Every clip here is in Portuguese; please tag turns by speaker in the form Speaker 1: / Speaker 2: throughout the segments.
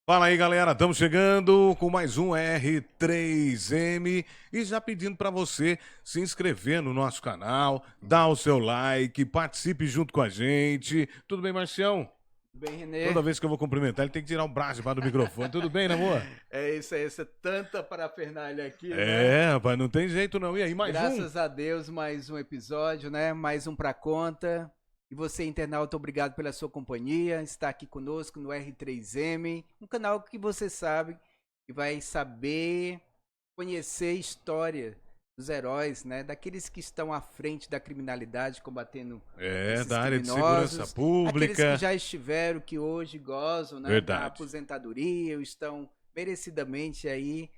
Speaker 1: Fala aí, galera, estamos chegando com mais um R3M e já pedindo para você se inscrever no nosso canal, dar o seu like, participe junto com a gente. Tudo bem, Marcião?
Speaker 2: Bem, Renê.
Speaker 1: Toda vez que eu vou cumprimentar, ele tem que tirar o braço debaixo do microfone. Tudo bem, namor?
Speaker 2: É isso aí, essa tanta parafernália aqui, né?
Speaker 1: É, rapaz, não tem jeito não. E aí, mais um?
Speaker 2: Graças a Deus, mais um episódio, né? Mais um pra conta. E você, internauta, obrigado pela sua companhia. Está aqui conosco no R3M, um canal que você sabe que vai saber conhecer a história dos heróis, né? Daqueles que estão à frente da criminalidade, combatendo
Speaker 1: É,
Speaker 2: esses
Speaker 1: da área de segurança
Speaker 2: criminosos, aqueles que
Speaker 1: pública.
Speaker 2: já estiveram, que hoje gozam, né, da
Speaker 1: Verdade.
Speaker 2: aposentadoria, ou estão merecidamente aí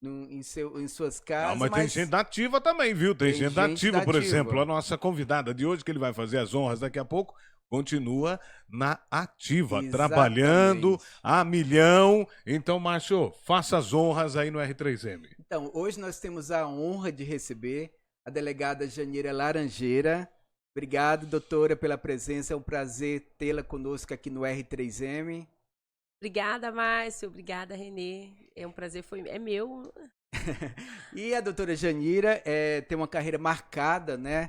Speaker 2: em suas
Speaker 1: Não,
Speaker 2: casas,
Speaker 1: mas tem
Speaker 2: mas
Speaker 1: gente da ativa também, viu? Tem
Speaker 2: tem
Speaker 1: gente da
Speaker 2: gente da
Speaker 1: ativa, por exemplo, a
Speaker 2: ativa.
Speaker 1: nossa convidada de hoje, que ele vai fazer as honras daqui a pouco, continua na ativa, trabalhando
Speaker 2: Exatamente.
Speaker 1: a milhão. Então, Márcio, faça as honras aí no R3M.
Speaker 2: Então, hoje nós temos a honra de receber a delegada Janira Laranjeira. Obrigado, doutora, pela presença. É um prazer tê-la conosco aqui no R3M.
Speaker 3: Obrigada, Márcio. Obrigada, Renê. É um prazer, é meu.
Speaker 2: E a doutora Janira tem uma carreira marcada, né,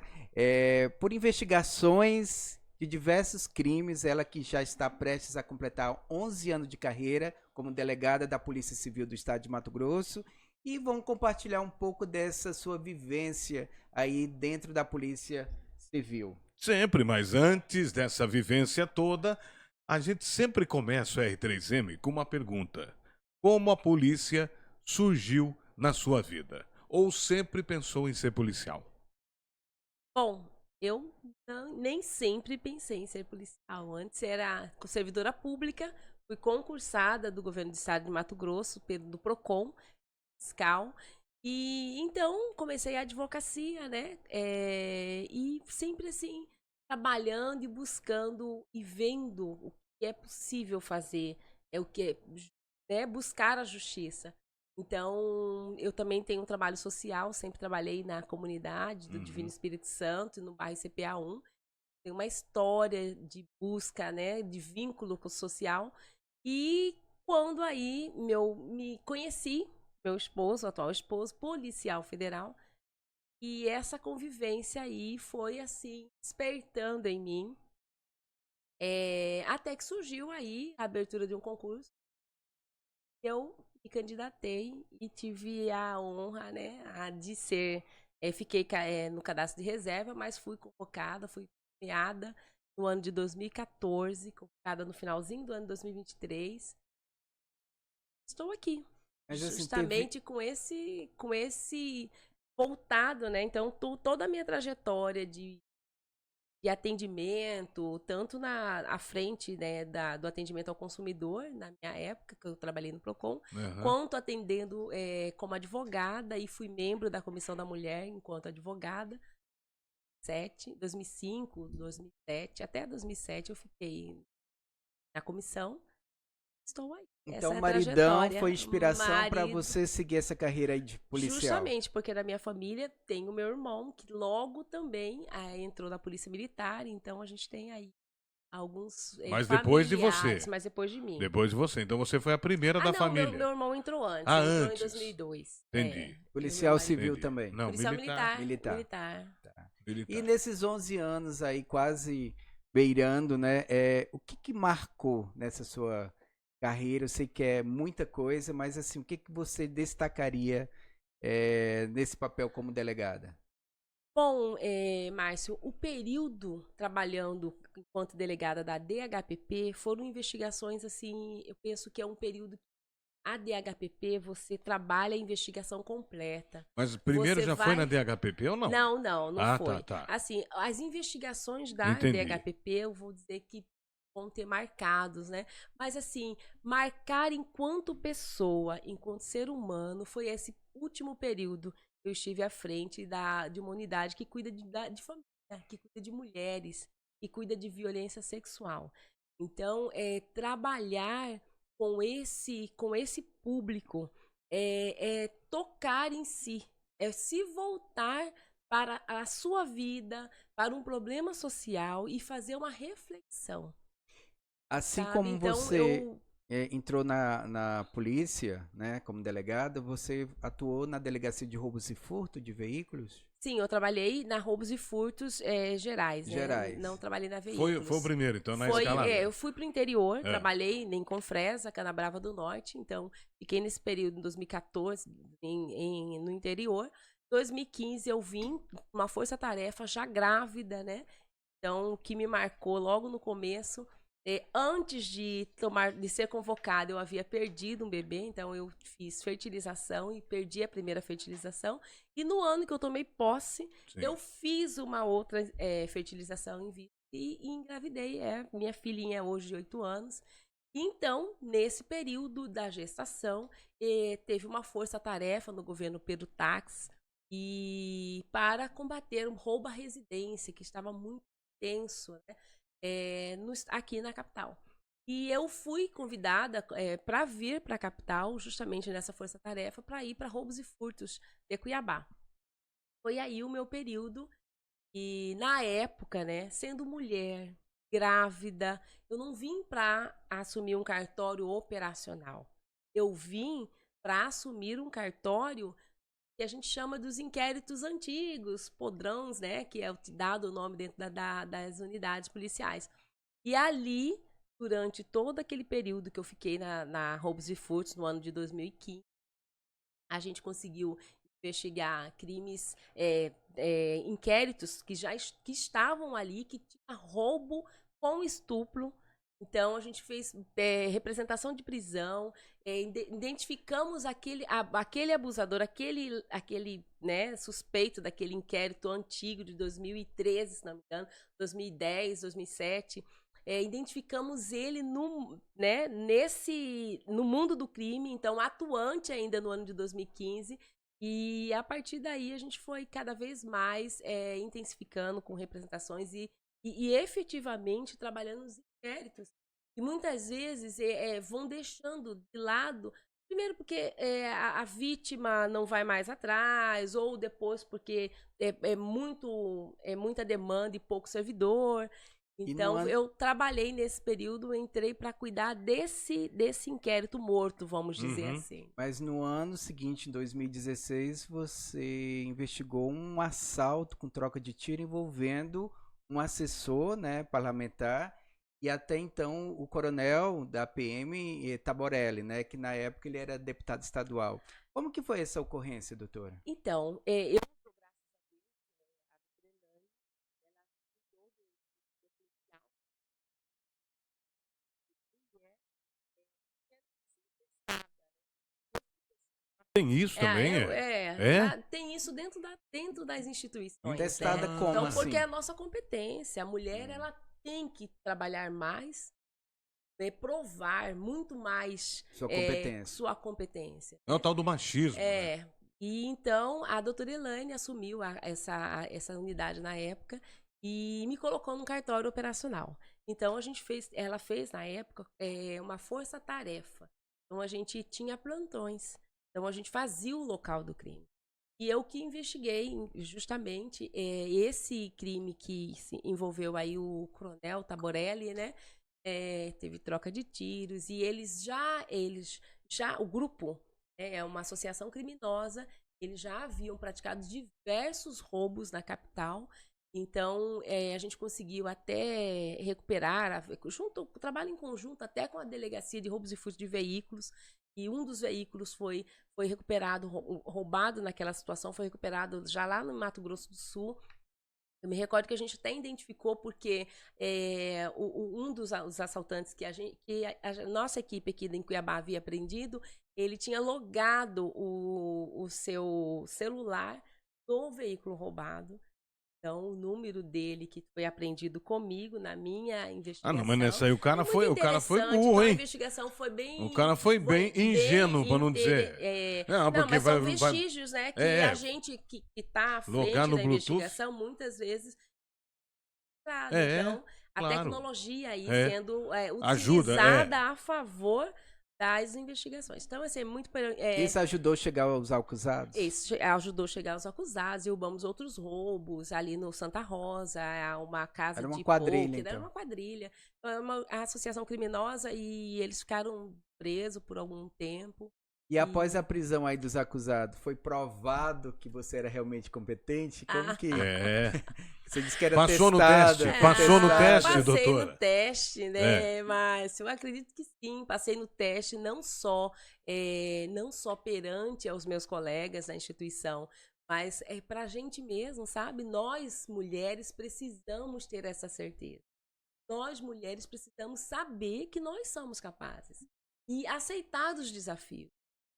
Speaker 2: por investigações de diversos crimes. Ela que já está prestes a completar 11 anos de carreira como delegada da Polícia Civil do Estado de Mato Grosso. E vão compartilhar um pouco dessa sua vivência aí dentro da Polícia Civil.
Speaker 1: Sempre, mas antes dessa vivência toda, a gente sempre começa o R3M com uma pergunta: como a polícia surgiu na sua vida? Ou sempre pensou em ser policial?
Speaker 3: Bom, eu nem sempre pensei em ser policial. Antes era servidora pública, fui concursada do governo do estado de Mato Grosso, do PROCON, fiscal. E então comecei a advocacia, né? E sempre assim, trabalhando e buscando e vendo o que é possível fazer, é o que é buscar a justiça. Então, eu também tenho um trabalho social, sempre trabalhei na comunidade do Divino
Speaker 1: Uhum.
Speaker 3: Espírito Santo, no bairro CPA1. Tem uma história de busca, né, de vínculo com o social. E quando aí me conheci, meu esposo, atual esposo, policial federal, e essa convivência aí foi assim, despertando em mim, até que surgiu aí a abertura de um concurso. Eu me candidatei e tive a honra, né, de ser, fiquei no cadastro de reserva, mas fui convocada, fui nomeada no ano de 2014, convocada no finalzinho do ano de 2023. Estou aqui,
Speaker 2: Mas assim, teve.
Speaker 3: justamente com esse voltado, né? Então, toda a minha trajetória de atendimento, tanto à frente, né, do atendimento ao consumidor, na minha época, que eu trabalhei no PROCON,
Speaker 1: Aham.
Speaker 3: quanto atendendo como advogada, e fui membro da Comissão da Mulher enquanto advogada, 2005, 2007, até 2007 eu fiquei na comissão. Estou aí.
Speaker 2: Então,
Speaker 3: Essa
Speaker 2: o
Speaker 3: é a
Speaker 2: maridão
Speaker 3: trajetória.
Speaker 2: foi inspiração para
Speaker 3: Marido.
Speaker 2: você seguir essa carreira aí de policial.
Speaker 3: Justamente porque na minha família tem o meu irmão, que logo também entrou na Polícia Militar, então a gente tem aí alguns
Speaker 1: Mas depois de
Speaker 3: familiares,
Speaker 1: você.
Speaker 3: mas depois de mim.
Speaker 1: Depois de você. Então você foi a primeira
Speaker 3: Ah,
Speaker 1: da
Speaker 3: não,
Speaker 1: família.
Speaker 3: meu irmão entrou antes,
Speaker 1: Ah,
Speaker 3: ele entrou em
Speaker 1: antes.
Speaker 3: 2002.
Speaker 1: Entendi.
Speaker 3: Ele é meu
Speaker 2: Policial
Speaker 3: marido.
Speaker 2: civil
Speaker 1: Entendi.
Speaker 2: também.
Speaker 1: Não,
Speaker 3: Policial
Speaker 1: militar.
Speaker 3: militar,
Speaker 2: Militar.
Speaker 3: militar.
Speaker 2: Tá. E
Speaker 1: Militar.
Speaker 2: nesses 11 anos aí, quase beirando, né? O que que marcou nessa sua carreira? Eu sei que é muita coisa, mas assim, o que que você destacaria nesse papel como delegada?
Speaker 3: Bom, Márcio, o período trabalhando enquanto delegada da DHPP foram investigações, assim, eu penso que é um período. A DHPP, você trabalha a investigação completa.
Speaker 1: Mas primeiro
Speaker 3: Você
Speaker 1: já foi na
Speaker 3: vai.
Speaker 1: DHPP ou não?
Speaker 3: Não
Speaker 1: Ah, tá,
Speaker 3: foi.
Speaker 1: tá.
Speaker 3: Assim, as investigações da
Speaker 1: Entendi.
Speaker 3: DHPP, eu vou dizer que vão ter marcados, né? Mas, assim, marcar enquanto pessoa, enquanto ser humano, foi esse último período que eu estive à frente de uma unidade que cuida de família, que cuida de mulheres, que cuida de violência sexual. Então, trabalhar com esse público tocar em si, se voltar para a sua vida, para um problema social e fazer uma reflexão,
Speaker 2: Assim
Speaker 3: sabe?
Speaker 2: como
Speaker 3: Então
Speaker 2: você,
Speaker 3: eu
Speaker 2: entrou na polícia, né, como delegada, você atuou na delegacia de roubos e furto de veículos?
Speaker 3: Sim, eu trabalhei na roubos e furtos gerais, né?
Speaker 2: Gerais.
Speaker 3: Não trabalhei na
Speaker 1: Foi
Speaker 3: veículos.
Speaker 1: o primeiro, então, na
Speaker 3: Foi,
Speaker 1: escalada.
Speaker 3: eu fui pro interior,
Speaker 1: É.
Speaker 3: trabalhei em Confresa, Canabrava do Norte, então fiquei nesse período em 2014 no interior. 2015 eu vim uma força-tarefa já grávida, né? Então, o que me marcou logo no começo, antes de ser convocada, eu havia perdido um bebê, então eu fiz fertilização e perdi a primeira fertilização. E no ano que eu tomei posse,
Speaker 1: Sim.
Speaker 3: eu fiz uma outra fertilização in vitro e engravidei. Minha filhinha hoje de 8 anos. Então, nesse período da gestação, teve uma força-tarefa no governo Pedro Tax para combater o roubo à residência, que estava muito intenso, né? Aqui na capital. E eu fui convidada para vir para a capital, justamente nessa força-tarefa, para ir para roubos e furtos de Cuiabá. Foi aí o meu período. E na época, né, sendo mulher, grávida, eu não vim para assumir um cartório operacional. Eu vim para assumir um cartório que a gente chama dos inquéritos antigos, podrões, né, que é dado o nome dentro das unidades policiais. E ali, durante todo aquele período que eu fiquei na roubos e furtos, no ano de 2015, a gente conseguiu investigar crimes, inquéritos que estavam ali, que tinha roubo com estupro. Então, a gente fez representação de prisão, identificamos aquele abusador, aquele né, suspeito daquele inquérito antigo de 2013, se não me engano, 2010, 2007. Identificamos ele no mundo do crime, então atuante ainda no ano de 2015. E a partir daí a gente foi cada vez mais intensificando com representações e efetivamente trabalhando nos inquéritos. E muitas vezes vão deixando de lado, primeiro porque a vítima não vai mais atrás, ou depois porque é muita demanda e pouco servidor. Então, eu trabalhei nesse período, entrei para cuidar desse inquérito morto, vamos dizer assim.
Speaker 2: Mas no ano seguinte, em 2016, você investigou um assalto com troca de tiro envolvendo um assessor, né, parlamentar, e até então o coronel da PM, Taborelli, né, que na época ele era deputado estadual. Como que foi essa ocorrência, doutora?
Speaker 3: Então, eu
Speaker 1: Tem isso também,
Speaker 3: tem isso dentro das instituições.
Speaker 2: Testada
Speaker 3: né?
Speaker 2: como
Speaker 3: então,
Speaker 2: assim?
Speaker 3: porque é a nossa competência. A mulher, ela tem que trabalhar mais, né, provar muito mais sua competência.
Speaker 1: É o tal do machismo. Né?
Speaker 3: E então a doutora Elaine assumiu essa unidade na época e me colocou no cartório operacional. Então ela fez na época uma força-tarefa. Então a gente tinha plantões. Então a gente fazia o local do crime. E eu que investiguei justamente esse crime que envolveu aí o coronel Taborelli, né? Teve troca de tiros e eles já o grupo é uma associação criminosa, eles já haviam praticado diversos roubos na capital. Então, a gente conseguiu até recuperar, trabalho em conjunto até com a Delegacia de Roubos e Furtos de Veículos, e um dos veículos foi recuperado, roubado naquela situação, foi recuperado já lá no Mato Grosso do Sul. Eu me recordo que a gente até identificou porque um dos assaltantes que a nossa equipe aqui em Cuiabá havia prendido, ele tinha logado o seu celular do veículo roubado. Então, o número dele que foi apreendido comigo na minha investigação.
Speaker 1: Ah, não, mas nessa aí o cara foi burro,
Speaker 3: então,
Speaker 1: hein?
Speaker 3: A investigação foi bem...
Speaker 1: O cara foi bem ingênuo, para não dizer.
Speaker 3: Não, mas são vestígios, né? Que a gente que está à frente da investigação, muitas vezes... Então, a tecnologia aí sendo utilizada a favor das investigações. Então, assim, é muito...
Speaker 2: Isso ajudou a chegar aos acusados?
Speaker 3: Isso ajudou a chegar aos acusados, derrubamos outros roubos ali no Santa Rosa, uma casa
Speaker 2: Era uma
Speaker 3: de
Speaker 2: quadrilha,
Speaker 3: pôquer,
Speaker 2: então.
Speaker 3: era uma quadrilha. Então, era uma associação criminosa e eles ficaram presos por algum tempo.
Speaker 2: E após a prisão aí dos acusados, foi provado que você era realmente competente? Como que...
Speaker 1: É.
Speaker 2: Você disse que era
Speaker 1: Passou no
Speaker 2: testado.
Speaker 1: teste, passou no teste,
Speaker 3: Passei
Speaker 1: doutora?
Speaker 3: no teste, né, Márcio? Eu acredito que sim, passei no teste não só perante aos meus colegas da instituição, mas para a gente mesmo, sabe? Nós, mulheres, precisamos ter essa certeza. Nós, mulheres, precisamos saber que nós somos capazes e aceitar os desafios.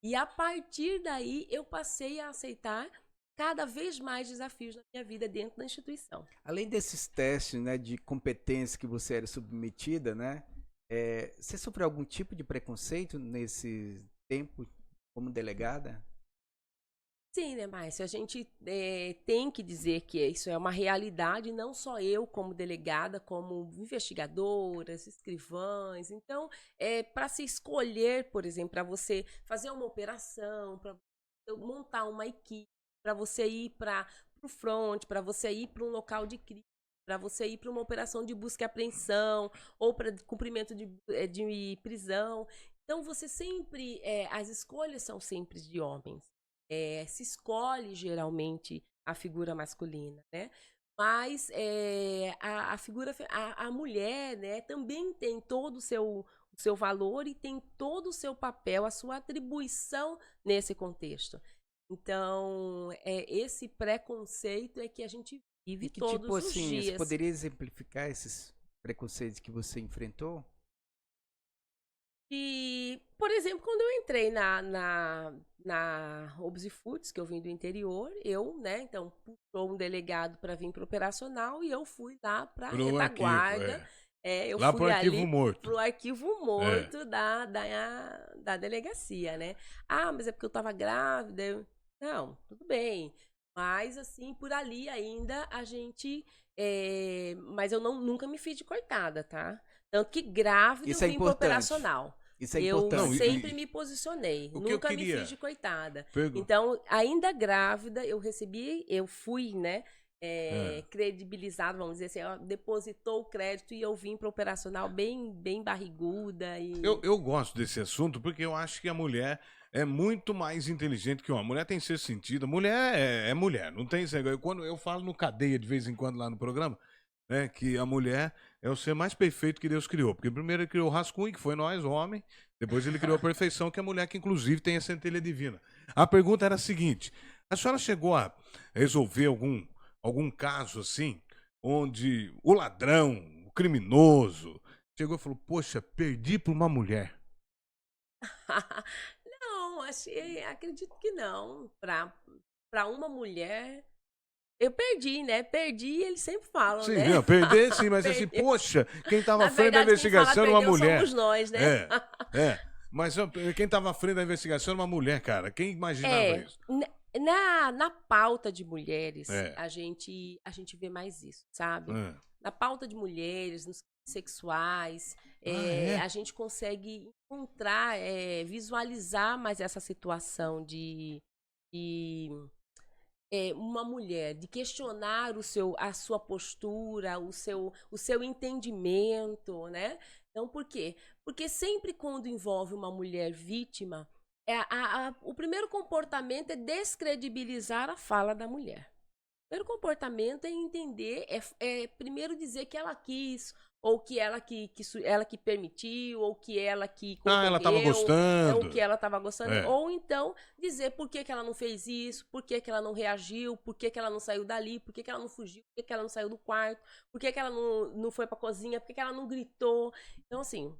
Speaker 3: E a partir daí, eu passei a aceitar cada vez mais desafios na minha vida dentro da instituição.
Speaker 2: Além desses testes, né, de competência que você era submetida, né, você sofreu algum tipo de preconceito nesse tempo como delegada?
Speaker 3: Sim, né, Márcia? A gente tem que dizer que isso é uma realidade, não só eu como delegada, como investigadoras, escrivãs. Então, para se escolher, por exemplo, para você fazer uma operação, para montar uma equipe, para você ir para o front, para você ir para um local de crime, para você ir para uma operação de busca e apreensão, ou para cumprimento de prisão. Então, você sempre, as escolhas são sempre de homens. Se escolhe geralmente a figura masculina, né? Mas a mulher, né, também tem todo o seu valor e tem todo o seu papel, a sua atribuição nesse contexto. Então, esse preconceito é que a gente vive todos
Speaker 2: tipo
Speaker 3: os
Speaker 2: assim,
Speaker 3: dias.
Speaker 2: você poderia exemplificar esses preconceitos que você enfrentou?
Speaker 3: E, por exemplo, quando eu entrei na Hobbs e Foods, que eu vim do interior, né, então puxou um delegado para vir para o operacional e eu fui lá para a retaguarda. Eu
Speaker 1: lá
Speaker 3: fui
Speaker 1: pro arquivo
Speaker 3: ali
Speaker 1: morto.
Speaker 3: pro arquivo morto da delegacia, né? Ah, mas é porque eu estava grávida. Não, tudo bem. Mas, assim, por ali ainda a gente... mas eu nunca me fiz de coitada, tá? Tanto que grávida
Speaker 2: Isso
Speaker 3: eu
Speaker 2: é
Speaker 3: vim pro
Speaker 2: importante.
Speaker 3: operacional.
Speaker 2: Isso é
Speaker 3: Eu
Speaker 2: importante.
Speaker 3: sempre me posicionei,
Speaker 1: o que eu
Speaker 3: nunca me
Speaker 1: queria-
Speaker 3: fiz de coitada.
Speaker 1: Pergunta.
Speaker 3: Então, ainda grávida, eu fui, né, credibilizado, vamos dizer assim, depositou o crédito e eu vim para o operacional bem barriguda. E...
Speaker 1: Eu gosto desse assunto porque eu acho que a mulher é muito mais inteligente que o homem. A mulher tem sexto sentido. A mulher é mulher, não tem esse negócio. Quando eu falo no Cadeia de vez em quando lá no programa, né, que a mulher é o ser mais perfeito que Deus criou. Porque primeiro ele criou o rascunho, que foi nós, homem. Depois ele criou a perfeição, que é a mulher que inclusive tem a centelha divina. A pergunta era a seguinte: a senhora chegou a resolver algum caso assim, onde o ladrão, o criminoso, chegou e falou, poxa, perdi para uma mulher.
Speaker 3: Não, acredito que não. Para uma mulher, eu perdi, né? Perdi, eles sempre falam,
Speaker 1: Sim,
Speaker 3: né?
Speaker 1: não, perder sim, mas assim,
Speaker 3: Perder.
Speaker 1: poxa, quem estava
Speaker 3: Na
Speaker 1: à frente da
Speaker 3: verdade, quem fala
Speaker 1: investigação era uma
Speaker 3: perdeu
Speaker 1: mulher.
Speaker 3: somos nós, né?
Speaker 1: Mas ó, quem estava à frente da investigação era uma mulher, cara. Quem imaginava isso?
Speaker 3: Na pauta de mulheres,
Speaker 1: É.
Speaker 3: a gente vê mais isso, sabe?
Speaker 1: É.
Speaker 3: Na pauta de mulheres, nos sexuais, a gente consegue encontrar, visualizar mais essa situação de uma mulher, de questionar a sua postura, o seu entendimento, né? Então, por quê? Porque sempre quando envolve uma mulher vítima, o primeiro comportamento é descredibilizar a fala da mulher. O primeiro comportamento é entender, primeiro dizer que ela quis, ou que ela que permitiu, ou que ela que concorreu,
Speaker 1: ela estava gostando.
Speaker 3: ou que ela estava gostando,
Speaker 1: É.
Speaker 3: ou então dizer por que ela não fez isso, por que ela não reagiu, por que ela não saiu dali, por que ela não fugiu, por que ela não saiu do quarto, por que ela não foi pra cozinha, por que ela não gritou. Então, assim,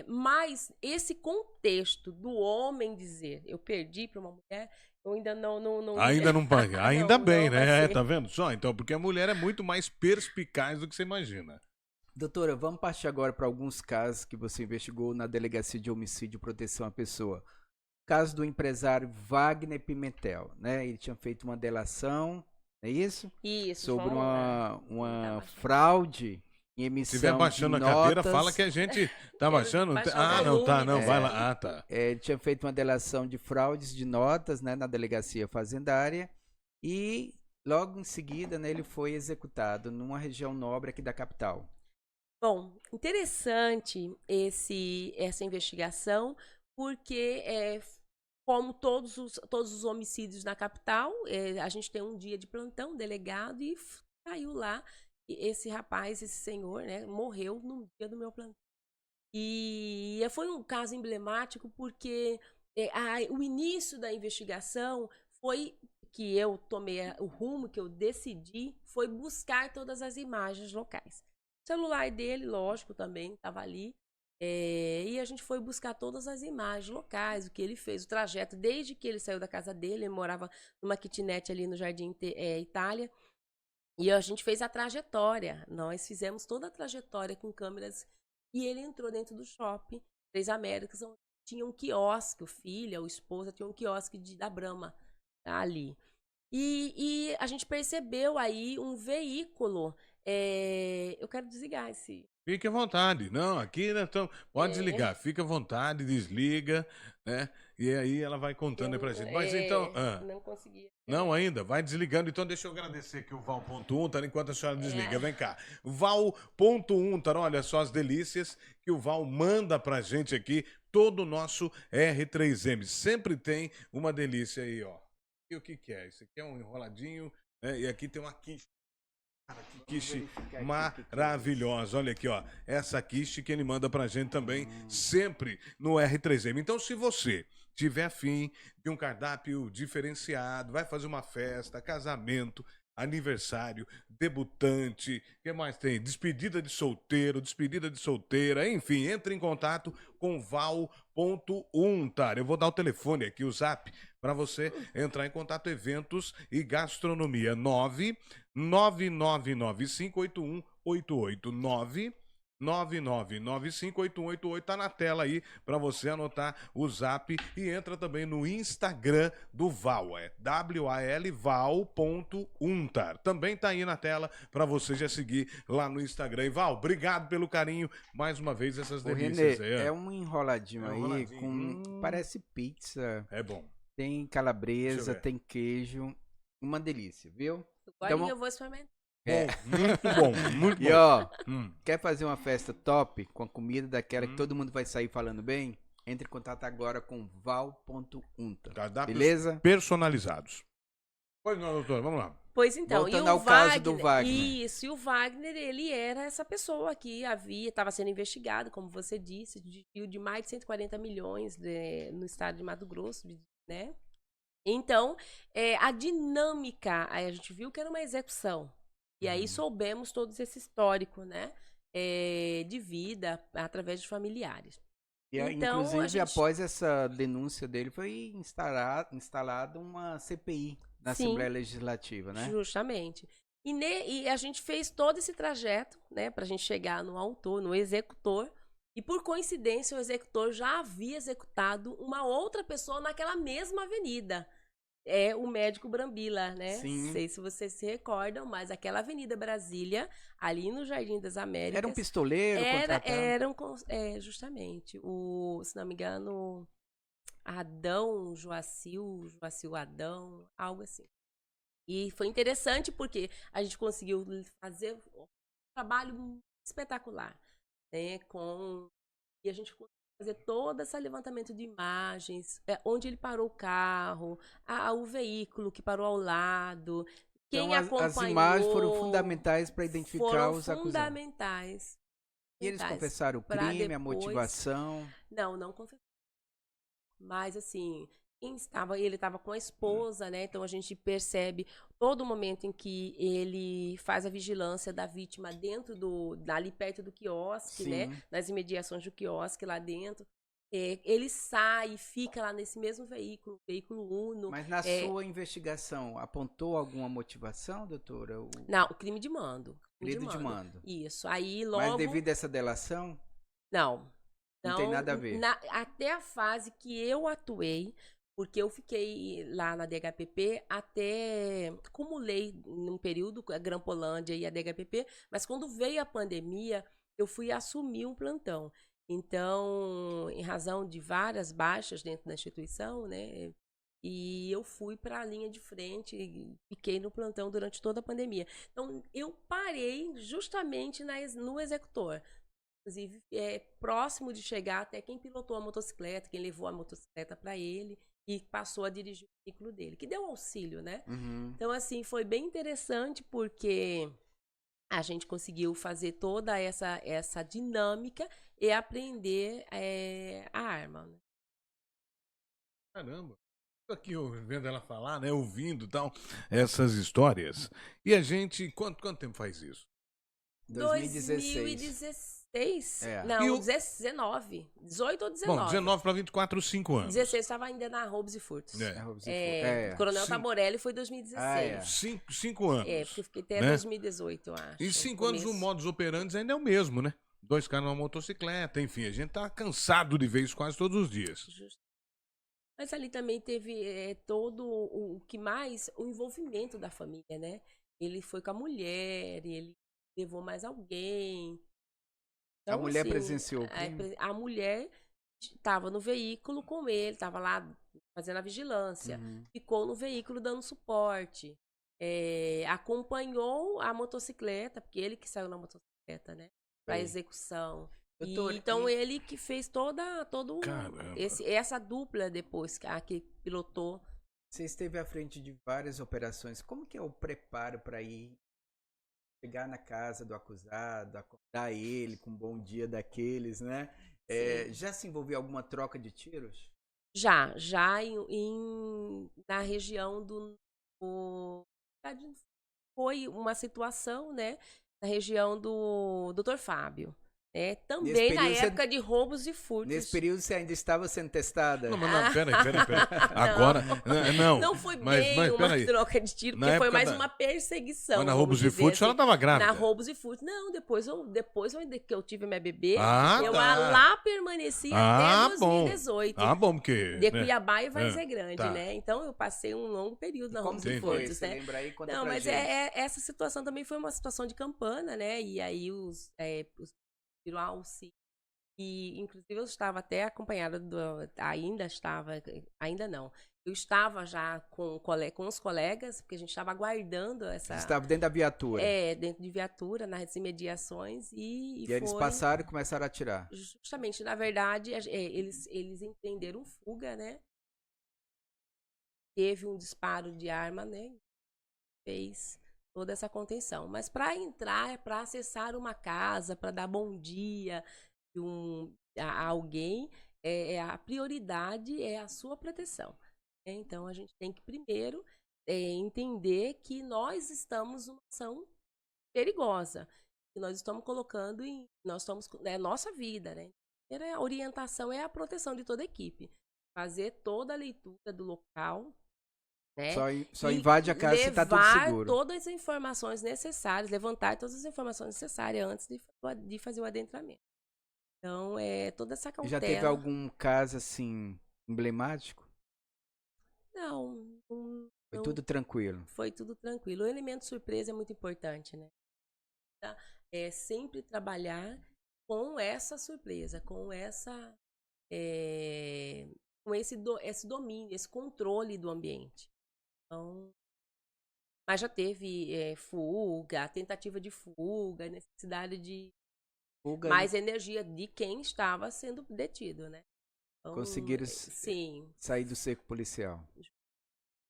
Speaker 3: mas esse contexto do homem dizer eu perdi para uma mulher, eu ainda não
Speaker 1: Ainda não paga. Ainda
Speaker 3: Não,
Speaker 1: bem,
Speaker 3: não vai
Speaker 1: né?
Speaker 3: ser.
Speaker 1: Tá vendo só? Então, porque a mulher é muito mais perspicaz do que você imagina.
Speaker 2: Doutora, vamos partir agora para alguns casos que você investigou na Delegacia de Homicídio e Proteção à Pessoa. Caso do empresário Wagner Pimentel, né? Ele tinha feito uma delação, é isso?
Speaker 3: Isso,
Speaker 2: Sobre
Speaker 3: vamos lá.
Speaker 2: uma
Speaker 3: Tá, mas-
Speaker 2: fraude em
Speaker 1: Se
Speaker 2: emissão
Speaker 1: estiver baixando a
Speaker 2: de
Speaker 1: cadeira,
Speaker 2: notas.
Speaker 1: fala que a gente tá baixando.
Speaker 3: Baixar o
Speaker 1: Ah, não, tá,
Speaker 3: volume,
Speaker 1: não,
Speaker 3: né?
Speaker 1: vai lá. Ah, tá.
Speaker 2: Ele tinha feito uma delação de fraudes de notas, né, na delegacia fazendária e logo em seguida, né, ele foi executado numa região nobre aqui da capital.
Speaker 3: Bom, interessante essa investigação, porque como todos os homicídios na capital, a gente tem um dia de plantão, delegado, e caiu lá. E esse rapaz, esse senhor, né, morreu no dia do meu plantão. E foi um caso emblemático porque o início da investigação foi que eu tomei o rumo que eu decidi, foi buscar todas as imagens locais. O celular dele, lógico, também estava ali. E a gente foi buscar todas as imagens locais, o que ele fez, o trajeto, desde que ele saiu da casa dele, ele morava numa kitnet ali no Jardim Itália, e a gente fez a trajetória, nós fizemos toda a trajetória com câmeras, e ele entrou dentro do shopping, Três Américas, onde tinha um quiosque, o filho, a esposa, tinha um quiosque da Brahma ali. E a gente percebeu aí um veículo, eu quero desligar esse...
Speaker 1: Fique à vontade. Não, aqui nós estamos. Pode
Speaker 3: É.
Speaker 1: desligar, fica à vontade, desliga, né? E aí ela vai contando aí pra gente. Mas então.
Speaker 3: Não conseguia.
Speaker 1: Não, ainda, vai desligando. Então deixa eu agradecer aqui o Val.Untar enquanto a senhora desliga. Vem cá. Val.Untar, olha só as delícias que o Val manda pra gente aqui. Todo o nosso R3M. Sempre tem uma delícia aí, ó. E o que que é? Isso aqui é um enroladinho, né? E aqui tem uma quiche. Cara, que quiche maravilhosa. Olha aqui, ó. Essa quiche que ele manda pra gente também, sempre no R3M. Então, se você tiver afim de um cardápio diferenciado, vai fazer uma festa, casamento, aniversário, debutante, o que mais tem? Despedida de solteiro, despedida de solteira, enfim, entre em contato com Val.Untar. Eu vou dar o telefone aqui, o zap, para você entrar em contato, eventos e gastronomia. 999958188. 999958188, tá na tela aí para você anotar o zap, e entra também no Instagram do Val, WAL.Val.Untar. Também tá aí na tela para você já seguir lá no Instagram. E Val, obrigado pelo carinho, mais uma vez essas
Speaker 2: Ô,
Speaker 1: delícias
Speaker 2: Renê,
Speaker 1: aí.
Speaker 2: é um enroladinho aí
Speaker 1: enroladinho.
Speaker 2: com parece pizza,
Speaker 1: É bom.
Speaker 2: tem
Speaker 1: Deixa
Speaker 2: calabresa,
Speaker 1: eu ver.
Speaker 2: tem queijo, uma delícia, viu?
Speaker 3: Agora
Speaker 2: Então,
Speaker 3: eu vou experimentar.
Speaker 1: Muito bom, muito
Speaker 2: E
Speaker 1: bom.
Speaker 2: ó,
Speaker 1: Hum.
Speaker 2: quer fazer uma festa top com a comida daquela que
Speaker 1: Hum.
Speaker 2: todo mundo vai sair falando bem? Entre em contato agora com Val.Untar.
Speaker 1: Cardápios
Speaker 2: Beleza?
Speaker 1: personalizados. Pois não, doutor, vamos lá.
Speaker 3: Pois então,
Speaker 2: Voltando
Speaker 3: e o
Speaker 2: ao caso do Wagner.
Speaker 3: Isso, e o Wagner, ele era essa pessoa que estava sendo investigado, como você disse, de desvio de mais de 140 milhões no estado de Mato Grosso, né? Então, a dinâmica, aí a gente viu que era uma execução. E aí soubemos todo esse histórico, né? De vida através de familiares.
Speaker 2: E,
Speaker 3: Então,
Speaker 2: inclusive,
Speaker 3: a gente...
Speaker 2: após essa denúncia dele, foi instalada uma CPI na
Speaker 3: Sim.
Speaker 2: Assembleia Legislativa, né?
Speaker 3: Justamente. E a gente fez todo esse trajeto, né, pra gente chegar no autor, no executor. E por coincidência, o executor já havia executado uma outra pessoa naquela mesma avenida. É o médico Brambila, né?
Speaker 2: Sim.
Speaker 3: Não sei se vocês se recordam, mas aquela Avenida Brasília, ali no Jardim das Américas.
Speaker 2: Era um pistoleiro contratado?
Speaker 3: Justamente. Se não me engano, Joacil Adão, algo assim. E foi interessante porque a gente conseguiu fazer um trabalho espetacular, né? E a gente conseguiu fazer todo esse levantamento de imagens, onde ele parou o carro, o veículo que parou ao lado, quem
Speaker 2: Então,
Speaker 3: acompanhou.
Speaker 2: as imagens foram fundamentais para identificar os acusados.
Speaker 3: Fundamentais.
Speaker 2: E eles confessaram o
Speaker 3: pra
Speaker 2: crime, a
Speaker 3: depois-
Speaker 2: motivação.
Speaker 3: Não confessou. Mas, assim, ele estava com a esposa, né? Então a gente percebe todo momento em que ele faz a vigilância da vítima dentro ali perto do quiosque,
Speaker 2: Sim.
Speaker 3: né? Nas imediações do quiosque lá dentro. Ele sai e fica lá nesse mesmo veículo Uno.
Speaker 2: Mas na sua investigação, apontou alguma motivação, doutora?
Speaker 3: Não, o crime de mando.
Speaker 2: Crime de mando.
Speaker 3: Isso. Aí logo.
Speaker 2: Mas devido a essa delação,
Speaker 3: Não.
Speaker 2: não tem nada a ver.
Speaker 3: Até a fase que eu atuei, porque eu fiquei lá na DHPP até, acumulei num período a Grampolândia e a DHPP, mas quando veio a pandemia, eu fui assumir um plantão. Então, em razão de várias baixas dentro da instituição, né, e eu fui para a linha de frente e fiquei no plantão durante toda a pandemia. Então, eu parei justamente no executor. Inclusive, próximo de chegar até quem pilotou a motocicleta, quem levou a motocicleta para ele e passou a dirigir o veículo dele, que deu auxílio, né?
Speaker 2: Uhum.
Speaker 3: Então, assim, foi bem interessante porque a gente conseguiu fazer toda essa dinâmica e aprender a arma. Né?
Speaker 1: Caramba. Tô aqui vendo ela falar, né? Ouvindo e tal, essas histórias. E a gente, quanto tempo faz isso?
Speaker 2: 2016. É.
Speaker 3: Não,
Speaker 1: E o-
Speaker 3: 19. 18 ou
Speaker 1: Bom,
Speaker 3: 19.
Speaker 1: 19 para 24, 5 anos.
Speaker 3: 16 estava ainda na roubos e furtos. Coronel
Speaker 1: Sim.
Speaker 3: Taborelli foi 2016.
Speaker 1: Cinco anos.
Speaker 3: Porque eu fiquei até
Speaker 1: né?
Speaker 3: 2018, eu acho.
Speaker 1: Em 5 anos o modus operandi ainda é o mesmo, né? 2 caras numa motocicleta, enfim, a gente tá cansado de ver isso quase todos os dias.
Speaker 3: Justo. Mas ali também teve todo o que mais, o envolvimento da família, né? Ele foi com a mulher, ele levou mais alguém.
Speaker 2: A mulher presenciou.
Speaker 3: A mulher estava no veículo com ele, estava lá fazendo a vigilância, ficou no veículo dando suporte, acompanhou a motocicleta, porque ele que saiu na motocicleta, né? Para execução.
Speaker 2: Doutor,
Speaker 3: Então ele que fez todo
Speaker 1: Caramba.
Speaker 3: essa dupla depois que pilotou.
Speaker 2: Você esteve à frente de várias operações. Como que é o preparo para ir chegar na casa do acusado, acordar ele com um bom dia daqueles, né? Já se envolveu alguma troca de tiros?
Speaker 3: Já na região foi uma situação, né? Na região do Dr. Fábio. Também na época de roubos e furtos.
Speaker 2: Nesse período você ainda estava sendo testada?
Speaker 1: Não, mas não, peraí. Agora, não.
Speaker 3: Não foi
Speaker 1: mas
Speaker 3: uma
Speaker 1: peraí.
Speaker 3: troca de tiro,
Speaker 1: Na
Speaker 3: porque foi
Speaker 1: época
Speaker 3: mais uma perseguição.
Speaker 1: Mas na roubos e furtos
Speaker 3: assim.
Speaker 1: ela tava grávida.
Speaker 3: Na roubos e furtos. Não, depois que eu tive minha bebê, eu
Speaker 1: tá.
Speaker 3: lá permaneci até 2018.
Speaker 1: Bom, porque...
Speaker 3: De Cuiabá e Várzea Grande,
Speaker 1: tá.
Speaker 3: né? Então eu passei um longo período na roubos e
Speaker 2: foi?
Speaker 3: furtos,
Speaker 2: Você
Speaker 3: né?
Speaker 2: lembra aí? Conta
Speaker 3: Não,
Speaker 2: pra
Speaker 3: mas
Speaker 2: gente.
Speaker 3: essa situação também foi uma situação de campana, né? E aí os tiram auxílio. E, inclusive, eu estava até acompanhada ainda não. Eu estava já com os colegas, porque a gente estava aguardando essa...
Speaker 2: Você estava dentro da viatura?
Speaker 3: Dentro de viatura, nas imediações, e
Speaker 2: eles passaram e começaram a atirar?
Speaker 3: Justamente, na verdade, eles empreenderam fuga, né? Teve um disparo de arma, né? Fez toda essa contenção. Mas para entrar, para acessar uma casa, para dar bom dia a alguém, a prioridade é a sua proteção. Então, a gente tem que primeiro entender que nós estamos numa ação perigosa, que nós estamos colocando é a nossa vida, né? A orientação é a proteção de toda a equipe. Fazer toda a leitura do local, né?
Speaker 2: Só invade a casa se está tudo seguro.
Speaker 3: Levar todas as informações necessárias, levantar todas as informações necessárias antes de fazer o adentramento. Então, toda essa cautela.
Speaker 2: Já teve algum caso, assim, emblemático?
Speaker 3: Não.
Speaker 2: Foi tudo tranquilo?
Speaker 3: Foi tudo tranquilo. O elemento surpresa é muito importante, né? Sempre trabalhar com essa surpresa, com esse domínio, esse controle do ambiente. Então, mas já teve fuga, tentativa de fuga, necessidade de mais energia de quem estava sendo detido, né? Então,
Speaker 2: conseguiram sair do cerco policial.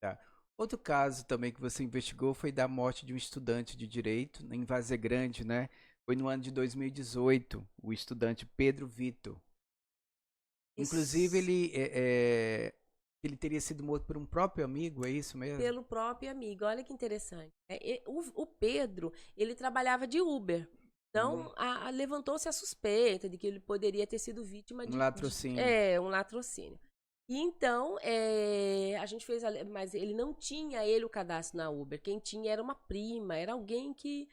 Speaker 2: Tá. Outro caso também que você investigou foi da morte de um estudante de direito em Várzea Grande, né? Foi no ano de 2018, o estudante Pedro Vitor. Inclusive, ele teria sido morto por um próprio amigo, é isso mesmo?
Speaker 3: Pelo próprio amigo, olha que interessante. O Pedro, ele trabalhava de Uber. Então, levantou-se a suspeita de que ele poderia ter sido vítima de...
Speaker 2: Um latrocínio.
Speaker 3: Um latrocínio. E então, a gente fez... Mas ele não tinha o cadastro na Uber. Quem tinha era uma prima, era alguém que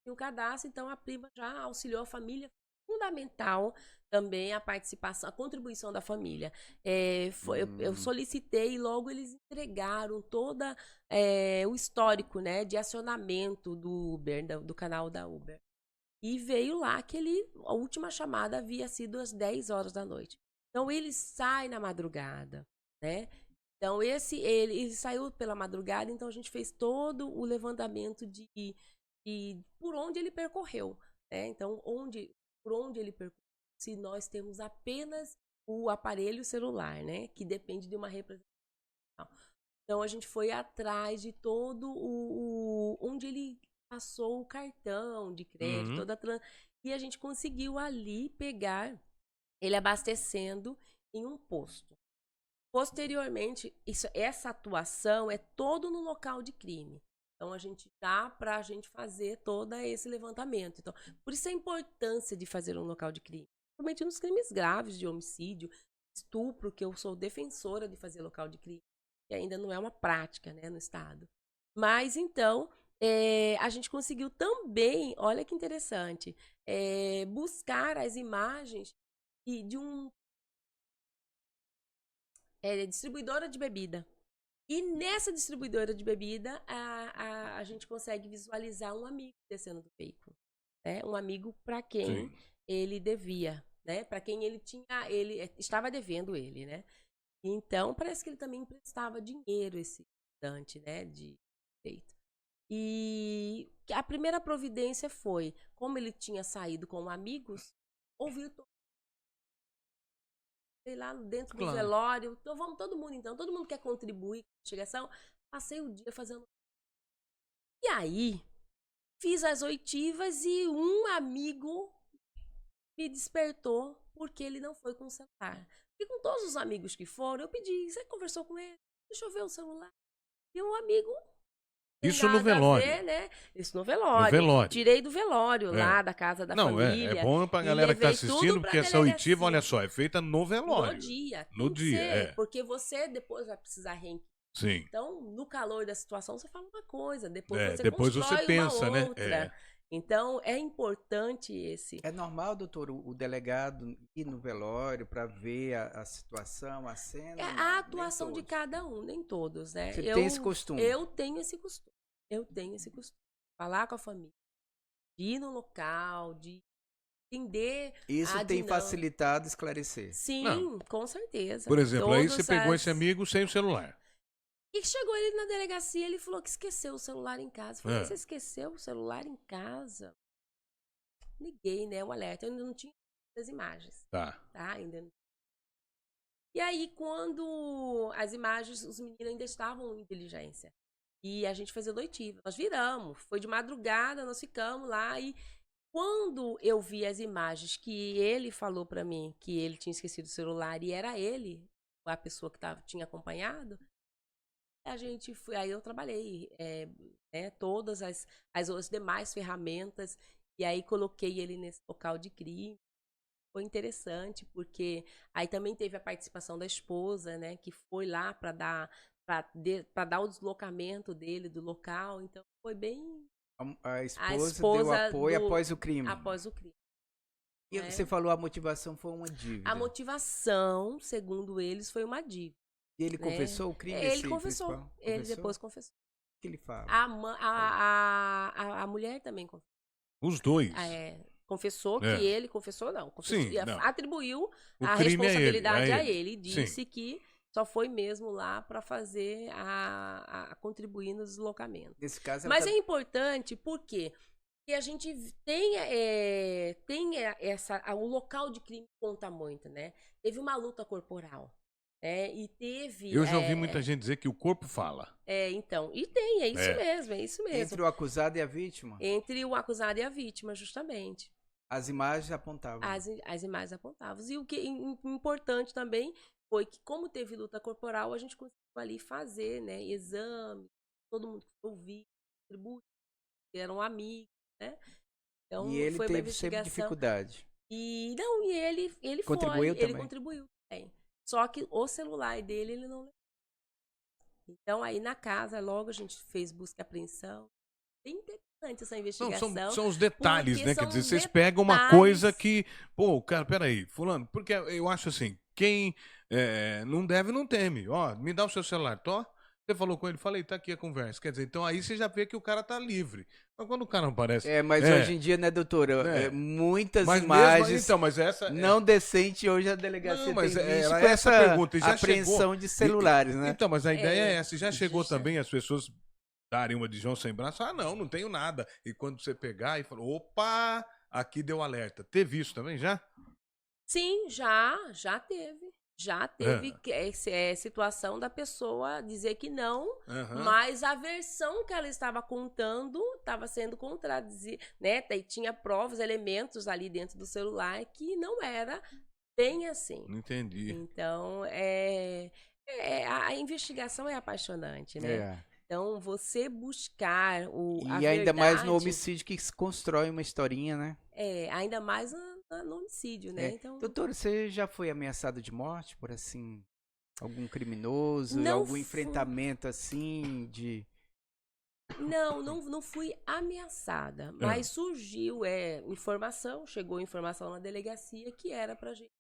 Speaker 3: tinha o cadastro. Então, a prima já auxiliou a família. Fundamental também a participação, a contribuição da família. Eu solicitei e logo eles entregaram toda o histórico, né, de acionamento do Uber, do canal da Uber. E veio lá que a última chamada havia sido às 10 horas da noite. Então ele sai na madrugada, né? Então ele saiu pela madrugada, então a gente fez todo o levantamento de por onde ele percorreu, né? Então por onde ele percorreu, se nós temos apenas o aparelho celular, né? Que depende de uma representação. Então a gente foi atrás de todo onde ele passou o cartão de crédito, e a gente conseguiu ali pegar ele abastecendo em um posto. Posteriormente, essa atuação é todo no local de crime. Então, a gente dá para a gente fazer todo esse levantamento. Então, por isso a importância de fazer um local de crime. Principalmente nos crimes graves de homicídio, estupro, que eu sou defensora de fazer local de crime, que ainda não é uma prática, né, no Estado. Mas, então, a gente conseguiu também, olha que interessante, buscar as imagens de um distribuidora de bebida. E nessa distribuidora de bebida, a gente consegue visualizar um amigo descendo do veículo. Né? Um amigo para quem ele devia, né? Para quem ele estava devendo ele, né? Então, parece que ele também emprestava dinheiro esse estudante, né? De direito. E a primeira providência foi, como ele tinha saído com amigos, ouviu lá dentro do velório. Então vamos todo mundo quer contribuir com a investigação. Passei o dia fazendo. E aí, fiz as oitivas e um amigo me despertou porque ele não foi com o celular. E com todos os amigos que foram, eu pedi, você conversou com ele? Deixa eu ver o celular. E um amigo...
Speaker 1: Isso no velório.
Speaker 3: Ver, né? Isso no velório.
Speaker 1: No velório.
Speaker 3: Tirei do velório lá da casa da família.
Speaker 1: É bom pra galera que tá assistindo, porque essa oitiva, olha só, é feita no velório.
Speaker 3: No dia.
Speaker 1: No dia,
Speaker 3: Porque você depois vai precisar reencaminhar.
Speaker 1: Sim.
Speaker 3: Então, no calor da situação, você fala uma coisa, depois
Speaker 1: você pensa,
Speaker 3: uma outra.
Speaker 1: Né?
Speaker 3: Então, é importante esse...
Speaker 2: É normal, doutor, o delegado ir no velório para ver a situação, a cena?
Speaker 3: A atuação de cada um, nem todos, né?
Speaker 2: Você tem esse costume?
Speaker 3: Eu tenho esse costume. Falar com a família, de ir no local, de entender.
Speaker 2: Isso tem facilitado esclarecer.
Speaker 3: Sim, com certeza.
Speaker 1: Por exemplo, aí você pegou esse amigo sem o celular.
Speaker 3: E chegou ele na delegacia, ele falou que esqueceu o celular em casa. Eu falei, você esqueceu o celular em casa? Liguei, né, o alerta. Eu ainda não tinha as imagens.
Speaker 1: Tá,
Speaker 3: ainda não. E aí, quando as imagens, os meninos ainda estavam em diligência. E a gente fazia oitiva. Nós viramos. Foi de madrugada, nós ficamos lá. E quando eu vi as imagens que ele falou pra mim que ele tinha esquecido o celular e era ele, a pessoa que tinha acompanhado, aí eu trabalhei todas as demais ferramentas. E aí coloquei ele nesse local de crime. Foi interessante, porque aí também teve a participação da esposa, né? Que foi lá para dar o deslocamento dele do local. Então, foi bem...
Speaker 2: A esposa deu apoio após o crime.
Speaker 3: Após o crime.
Speaker 2: E você falou a motivação foi uma dívida.
Speaker 3: A motivação, segundo eles, foi uma dívida.
Speaker 2: E ele confessou o crime?
Speaker 3: Ele confessou. Ele depois confessou.
Speaker 2: O que ele fala?
Speaker 3: A mulher também confessou.
Speaker 1: Os dois.
Speaker 3: Confessou que ele confessou, não.
Speaker 1: Não.
Speaker 3: Atribuiu a responsabilidade a ele. Disse que só foi mesmo lá para fazer a contribuir no deslocamento.
Speaker 2: Nesse caso,
Speaker 3: mas é importante porque a gente tem o local de crime conta muito, né? Teve uma luta corporal. E teve...
Speaker 1: Eu já ouvi muita gente dizer que o corpo fala.
Speaker 3: Então. E tem, é isso mesmo.
Speaker 2: Entre o acusado e a vítima?
Speaker 3: Entre o acusado e a vítima, justamente.
Speaker 2: As imagens apontavam.
Speaker 3: As imagens apontavam. E o que é importante também foi que, como teve luta corporal, a gente conseguiu ali fazer, né, exame, todo mundo ouvir, contribuir, eram amigos, né? Então,
Speaker 2: e ele
Speaker 3: foi
Speaker 2: teve sempre dificuldade.
Speaker 3: E ele
Speaker 2: contribuiu também.
Speaker 3: Ele contribuiu também. Só que o celular dele, ele não levou. Então, aí na casa, logo a gente fez busca e apreensão. Bem essa
Speaker 1: Não,
Speaker 3: investigação.
Speaker 1: são os detalhes,
Speaker 3: porque
Speaker 1: né? Quer
Speaker 3: são
Speaker 1: dizer, vocês pegam uma coisa
Speaker 3: detalhes.
Speaker 1: que. Pô, cara, peraí, fulano, porque eu acho assim, quem não deve, não teme. Ó, me dá o seu celular, tô? Você falou com ele, falei, tá aqui a conversa. Quer dizer, então aí você já vê que o cara tá livre. Mas quando o cara não aparece.
Speaker 2: Mas hoje em dia, né, doutora,
Speaker 1: Né?
Speaker 2: muitas
Speaker 1: Mas mesmo.
Speaker 2: imagens
Speaker 1: Então, mas essa.
Speaker 2: não decentes hoje a
Speaker 1: Não,
Speaker 2: delegacia
Speaker 1: mas
Speaker 2: tem visto
Speaker 1: era
Speaker 2: com
Speaker 1: essa a
Speaker 2: essa
Speaker 1: pergunta. E já chegou.
Speaker 2: apreensão de celulares, né?
Speaker 1: Então, mas a ideia é
Speaker 3: É,
Speaker 1: essa. Já chegou
Speaker 3: justa-
Speaker 1: também as pessoas darem uma de João sem braço? Ah, não, não tenho nada. E quando você pegar e falar, opa, aqui deu alerta. Teve isso também já?
Speaker 3: Sim, já teve. Já teve
Speaker 1: Ah.
Speaker 3: situação da pessoa dizer que não,
Speaker 1: Aham.
Speaker 3: mas a versão que ela estava contando estava sendo contradizida, né? E tinha provas, elementos ali dentro do celular que não era bem assim.
Speaker 1: Entendi.
Speaker 3: Então, a investigação é apaixonante, né?
Speaker 2: É.
Speaker 3: Então, você buscar a
Speaker 2: E ainda mais no
Speaker 3: verdade,
Speaker 2: homicídio que se constrói uma historinha, né?
Speaker 3: ainda mais no homicídio, né?
Speaker 2: É.
Speaker 3: Então,
Speaker 2: Doutor, você já foi ameaçado de morte por assim algum criminoso,
Speaker 3: Não
Speaker 2: algum
Speaker 3: fu-
Speaker 2: enfrentamento assim de
Speaker 3: não fui ameaçada, mas surgiu informação, chegou informação na delegacia que era pra gente.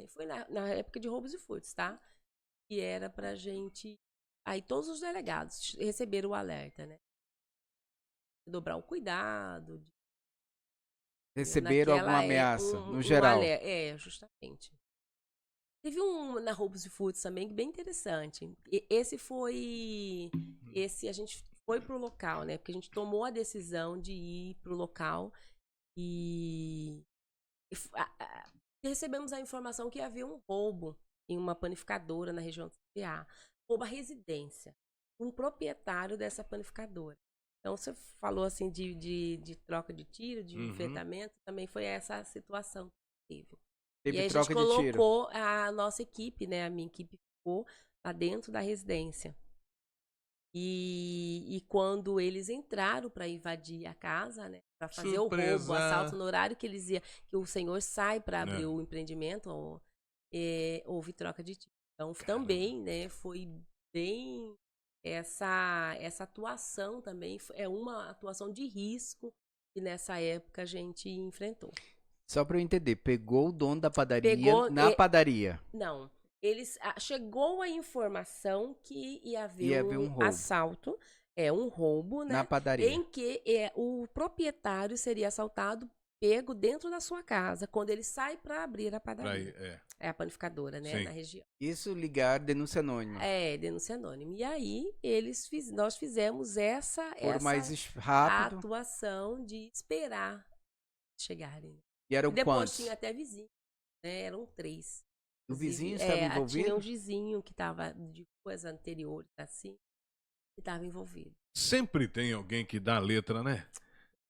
Speaker 3: Foi na época de roubos e furtos, tá? Que era pra gente. Aí todos os delegados receberam o alerta, né? Dobrar o cuidado.
Speaker 2: receberam alguma ameaça, no geral?
Speaker 3: Justamente. Teve na Roubos e Furtos também, bem interessante. Esse a gente foi pro local, né? Porque a gente tomou a decisão de ir pro local e recebemos a informação que havia um roubo em uma panificadora na região do CPA. Roubo à residência. Um proprietário dessa panificadora. Então, você falou assim de troca de tiro, de enfrentamento, também foi essa a situação que teve.
Speaker 2: Teve
Speaker 3: E aí
Speaker 2: troca
Speaker 3: a gente
Speaker 2: de tiro.
Speaker 3: colocou a nossa equipe, né? A minha equipe ficou lá dentro da residência. E quando eles entraram para invadir a casa, né? Para fazer o roubo, o assalto no horário que que o senhor sai para abrir o empreendimento, houve troca de tiro. Então também, né? Foi bem essa atuação também é uma atuação de risco que nessa época a gente enfrentou.
Speaker 2: Só para eu entender, pegou o dono da padaria
Speaker 3: Pegou
Speaker 2: na padaria.
Speaker 3: Não. Chegou a informação que ia haver
Speaker 2: Ia haver um roubo.
Speaker 3: assalto, um roubo, né?
Speaker 2: Na padaria.
Speaker 3: Em que o proprietário seria assaltado, pego dentro da sua casa, quando ele sai para abrir a padaria. É a panificadora, né?
Speaker 1: Sim.
Speaker 3: Na região.
Speaker 2: Isso ligar denúncia anônima.
Speaker 3: Denúncia anônima. E aí, nós fizemos essa
Speaker 2: mais rápido.
Speaker 3: atuação de esperar chegarem.
Speaker 2: E eram
Speaker 3: Depois
Speaker 2: quantos?
Speaker 3: tinha até vizinho, né? Eram 3.
Speaker 2: O vizinho estava envolvido?
Speaker 3: Tinha um vizinho que estava de coisa anterior, assim, que estava envolvido.
Speaker 1: Sempre tem alguém que dá a letra, né?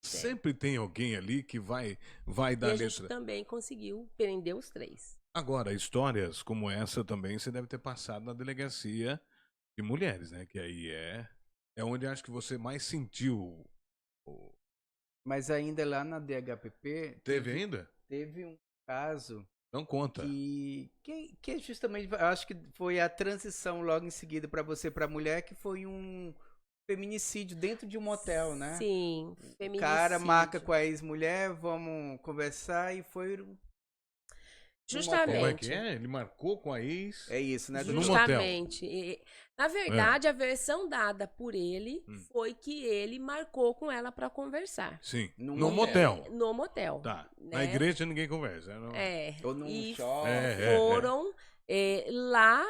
Speaker 1: Sempre tem alguém ali que vai dar
Speaker 3: E
Speaker 1: a
Speaker 3: a gente
Speaker 1: letra.
Speaker 3: também conseguiu prender os 3.
Speaker 1: Agora, histórias como essa também você deve ter passado na delegacia de mulheres, né? Que aí é onde acho que você mais sentiu.
Speaker 2: Mas ainda lá na DHPP...
Speaker 1: Teve ainda?
Speaker 2: Teve um caso...
Speaker 1: Não conta.
Speaker 2: Que é justamente, eu acho que foi a transição logo em seguida para você, para mulher, que foi um feminicídio dentro de um motel, né?
Speaker 3: Sim,
Speaker 2: O cara marca com a ex-mulher, vamos conversar e foi...
Speaker 3: Justamente.
Speaker 1: Como é que é? Ele marcou com a ex.
Speaker 2: É isso, né?
Speaker 1: No motel.
Speaker 3: Justamente. Na verdade, a versão dada por ele foi que ele marcou com ela para conversar.
Speaker 1: Sim.
Speaker 2: No
Speaker 1: No motel.
Speaker 3: No motel.
Speaker 1: Tá.
Speaker 3: Né?
Speaker 1: Na igreja ninguém conversa. Não...
Speaker 2: Ou num
Speaker 3: E
Speaker 2: shopping.
Speaker 3: foram lá,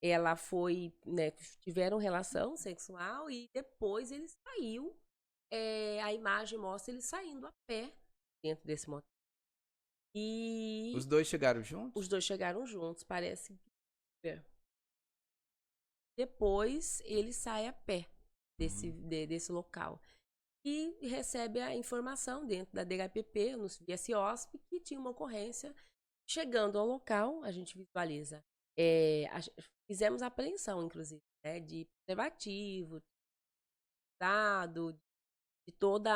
Speaker 3: ela foi, né, tiveram relação sexual e depois ele saiu. A imagem mostra ele saindo a pé dentro desse motel. E
Speaker 2: Os dois chegaram juntos?
Speaker 3: os dois chegaram juntos, parece que depois ele sai a pé desse local. E recebe a informação dentro da DHPP, via CIOSP, que tinha uma ocorrência. Chegando ao local, a gente visualiza. Fizemos a apreensão, inclusive, né, de preservativo, de toda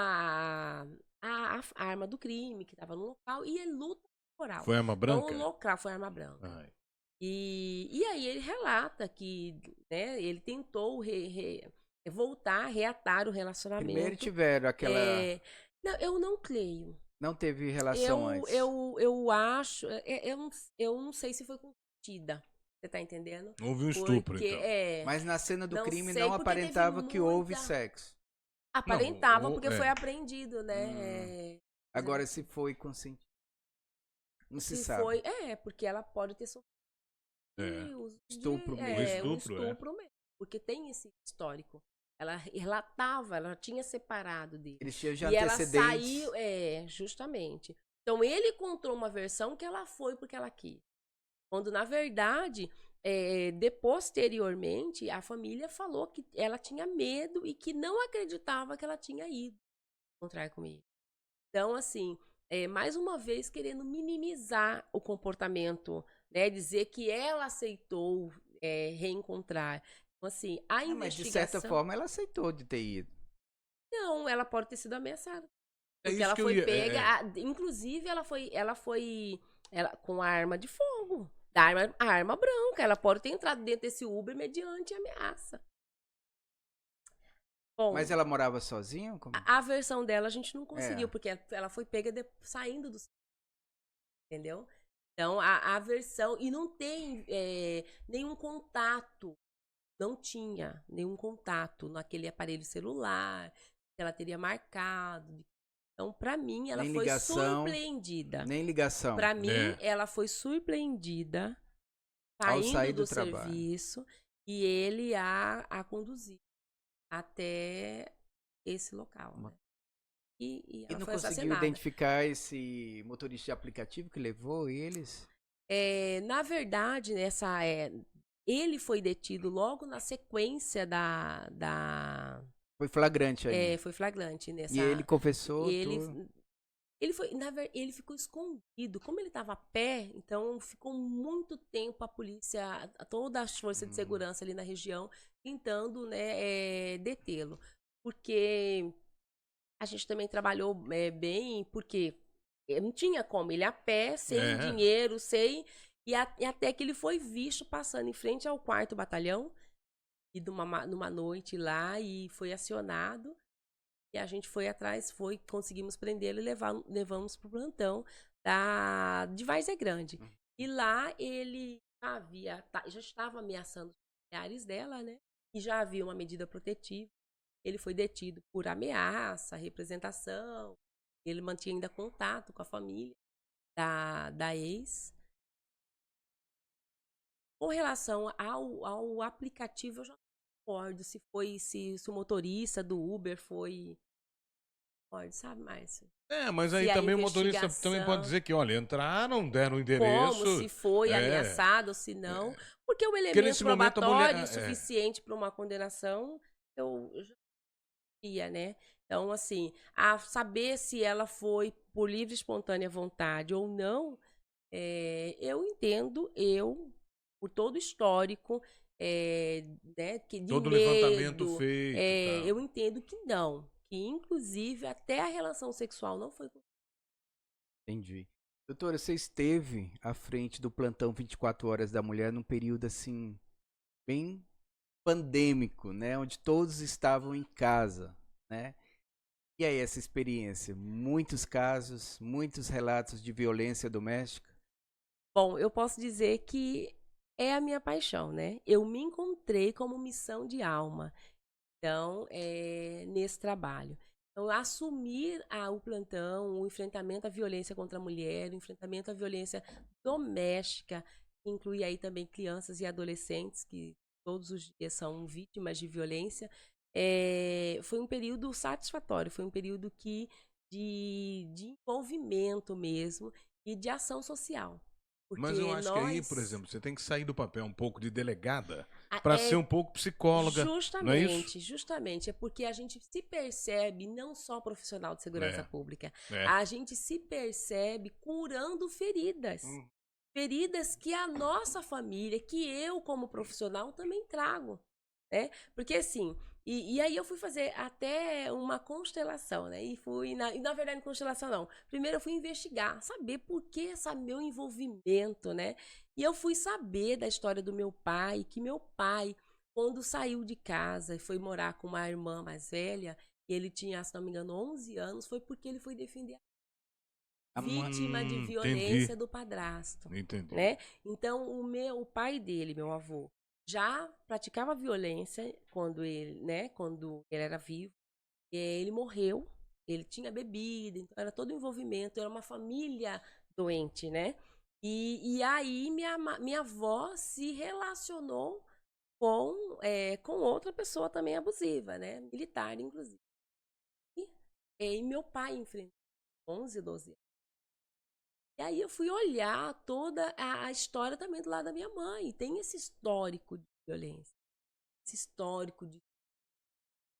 Speaker 3: a arma do crime que estava no local e luta corporal.
Speaker 1: Foi arma branca?
Speaker 3: Então, o local foi arma branca.
Speaker 1: Ai.
Speaker 3: E aí ele relata que, né, ele tentou voltar, reatar o relacionamento.
Speaker 2: Primeiro tiveram aquela...
Speaker 3: Não, eu não creio.
Speaker 2: Não teve relação antes.
Speaker 3: Eu acho... Eu não sei se foi consentida. Você tá entendendo?
Speaker 1: Houve um estupro, então.
Speaker 2: Mas na cena do
Speaker 3: Não
Speaker 2: crime
Speaker 3: sei,
Speaker 2: não
Speaker 3: porque
Speaker 2: aparentava
Speaker 3: teve
Speaker 2: que houve
Speaker 3: muita-
Speaker 2: sexo.
Speaker 3: Aparentava,
Speaker 1: Não,
Speaker 3: porque foi apreendido, né?
Speaker 2: Agora, se foi consentido. Não se
Speaker 3: Se
Speaker 2: sabe.
Speaker 3: foi... porque ela pode ter sofrido
Speaker 2: Estupro mesmo.
Speaker 3: um
Speaker 1: Estupro,
Speaker 3: estupro mesmo. Porque tem esse histórico. Ela relatava, ela tinha separado dele.
Speaker 2: Eles tinham já
Speaker 3: E ela
Speaker 2: antecedentes.
Speaker 3: saiu, justamente. Então ele contou uma versão que ela foi porque ela quis. Quando, na verdade, posteriormente, a família falou que ela tinha medo e que não acreditava que ela tinha ido encontrar comigo. Então, assim, mais uma vez querendo minimizar o comportamento, né? Dizer que ela aceitou reencontrar. Então, assim, a investigação...
Speaker 2: Mas, de certa forma, ela aceitou de ter ido.
Speaker 3: Não, ela pode ter sido ameaçada.
Speaker 1: É
Speaker 3: Porque
Speaker 1: isso
Speaker 3: ela
Speaker 1: que eu
Speaker 3: foi
Speaker 1: ia-
Speaker 3: pega, inclusive ela foi com a arma de fogo, a arma branca. Ela pode ter entrado dentro desse Uber mediante ameaça. Bom,
Speaker 2: Mas ela morava sozinha? Como?
Speaker 3: a versão dela a gente não conseguiu, porque ela foi pega saindo do... Entendeu? Então, a versão... E não tem nenhum contato. Não tinha nenhum contato naquele aparelho celular que ela teria marcado. Então, pra mim, ela
Speaker 2: Nem
Speaker 3: foi
Speaker 2: ligação,
Speaker 3: surpreendida.
Speaker 2: Nem ligação.
Speaker 3: Pra mim, ela foi surpreendida
Speaker 2: Ao
Speaker 3: saindo
Speaker 2: sair do
Speaker 3: do
Speaker 2: trabalho.
Speaker 3: serviço e ele a conduzir até esse local. Né? E ela
Speaker 2: não
Speaker 3: foi
Speaker 2: conseguiu
Speaker 3: assassinada.
Speaker 2: identificar esse motorista de aplicativo que levou eles?
Speaker 3: Na verdade, ele foi detido logo na sequência da
Speaker 2: Foi flagrante aí.
Speaker 3: foi flagrante nessa.
Speaker 2: E ele confessou tudo.
Speaker 3: Ele ficou escondido. Como ele estava a pé, então ficou muito tempo a polícia, todas as forças de segurança ali na região, tentando, né, detê-lo. Porque a gente também trabalhou bem, porque não tinha como, ele a pé, sem dinheiro, e até que ele foi visto passando em frente ao 4º Batalhão, e numa noite lá, e foi acionado. E a gente foi atrás, conseguimos prendê-lo e levamos para o plantão de Várzea Grande. E lá ele já estava ameaçando os familiares dela, né? E já havia uma medida protetiva. Ele foi detido por ameaça, representação. Ele mantinha ainda contato com a família da ex. Com relação ao aplicativo, eu já recordo se o motorista do Uber foi... Pode, sabe, Márcio?
Speaker 1: Mas aí também o motorista também pode dizer que, olha, entraram, deram o endereço.
Speaker 3: Como, se foi ameaçado ou se não. Porque o elemento
Speaker 1: nesse
Speaker 3: probatório
Speaker 1: momento a mulher-
Speaker 3: suficiente para uma condenação, eu já ia, né? Então, assim, a saber se ela foi por livre e espontânea vontade ou não, eu entendo, por todo o histórico, né, que de
Speaker 1: Todo
Speaker 3: medo,
Speaker 1: levantamento feito. Tal.
Speaker 3: eu entendo que não. Que, inclusive, até a relação sexual não foi...
Speaker 2: Entendi. Doutora, você esteve à frente do plantão 24 horas da mulher num período, assim, bem pandêmico, né? Onde todos estavam em casa, né? E aí, essa experiência? Muitos casos, muitos relatos de violência doméstica?
Speaker 3: Bom, eu posso dizer que é a minha paixão, né? Eu me encontrei como missão de alma, então, nesse trabalho. Então, assumir o plantão, o enfrentamento à violência contra a mulher, o enfrentamento à violência doméstica, que inclui aí também crianças e adolescentes, que todos os dias são vítimas de violência, foi um período satisfatório, foi um período de envolvimento mesmo e de ação social.
Speaker 1: Mas eu acho que aí, por exemplo, você tem que sair do papel um pouco de delegada para ser um pouco psicóloga.
Speaker 3: Justamente,
Speaker 1: não é isso?
Speaker 3: justamente. É porque a gente se percebe, não só profissional de segurança pública, a gente se percebe curando feridas. Feridas que a nossa família, que eu como profissional também trago. Né? Porque assim, e aí eu fui fazer até uma constelação, né? E na verdade, constelação não. Primeiro eu fui investigar, saber por que esse meu envolvimento, né? E eu fui saber da história do meu pai, que meu pai quando saiu de casa e foi morar com uma irmã mais velha, ele tinha, se não me engano, 11 anos, foi porque ele foi defender a vítima de violência
Speaker 1: Entendi.
Speaker 3: do padrasto,
Speaker 1: Entendi.
Speaker 3: né? Então, o pai dele, meu avô, já praticava violência quando quando ele era vivo. Ele morreu, ele tinha bebida, então era todo envolvimento, era uma família doente, né? E aí minha avó se relacionou com outra pessoa também abusiva, né? Militar, inclusive. E meu pai enfrentou 11, 12 anos. E aí eu fui olhar toda a história também do lado da minha mãe. Tem esse histórico de violência, esse histórico de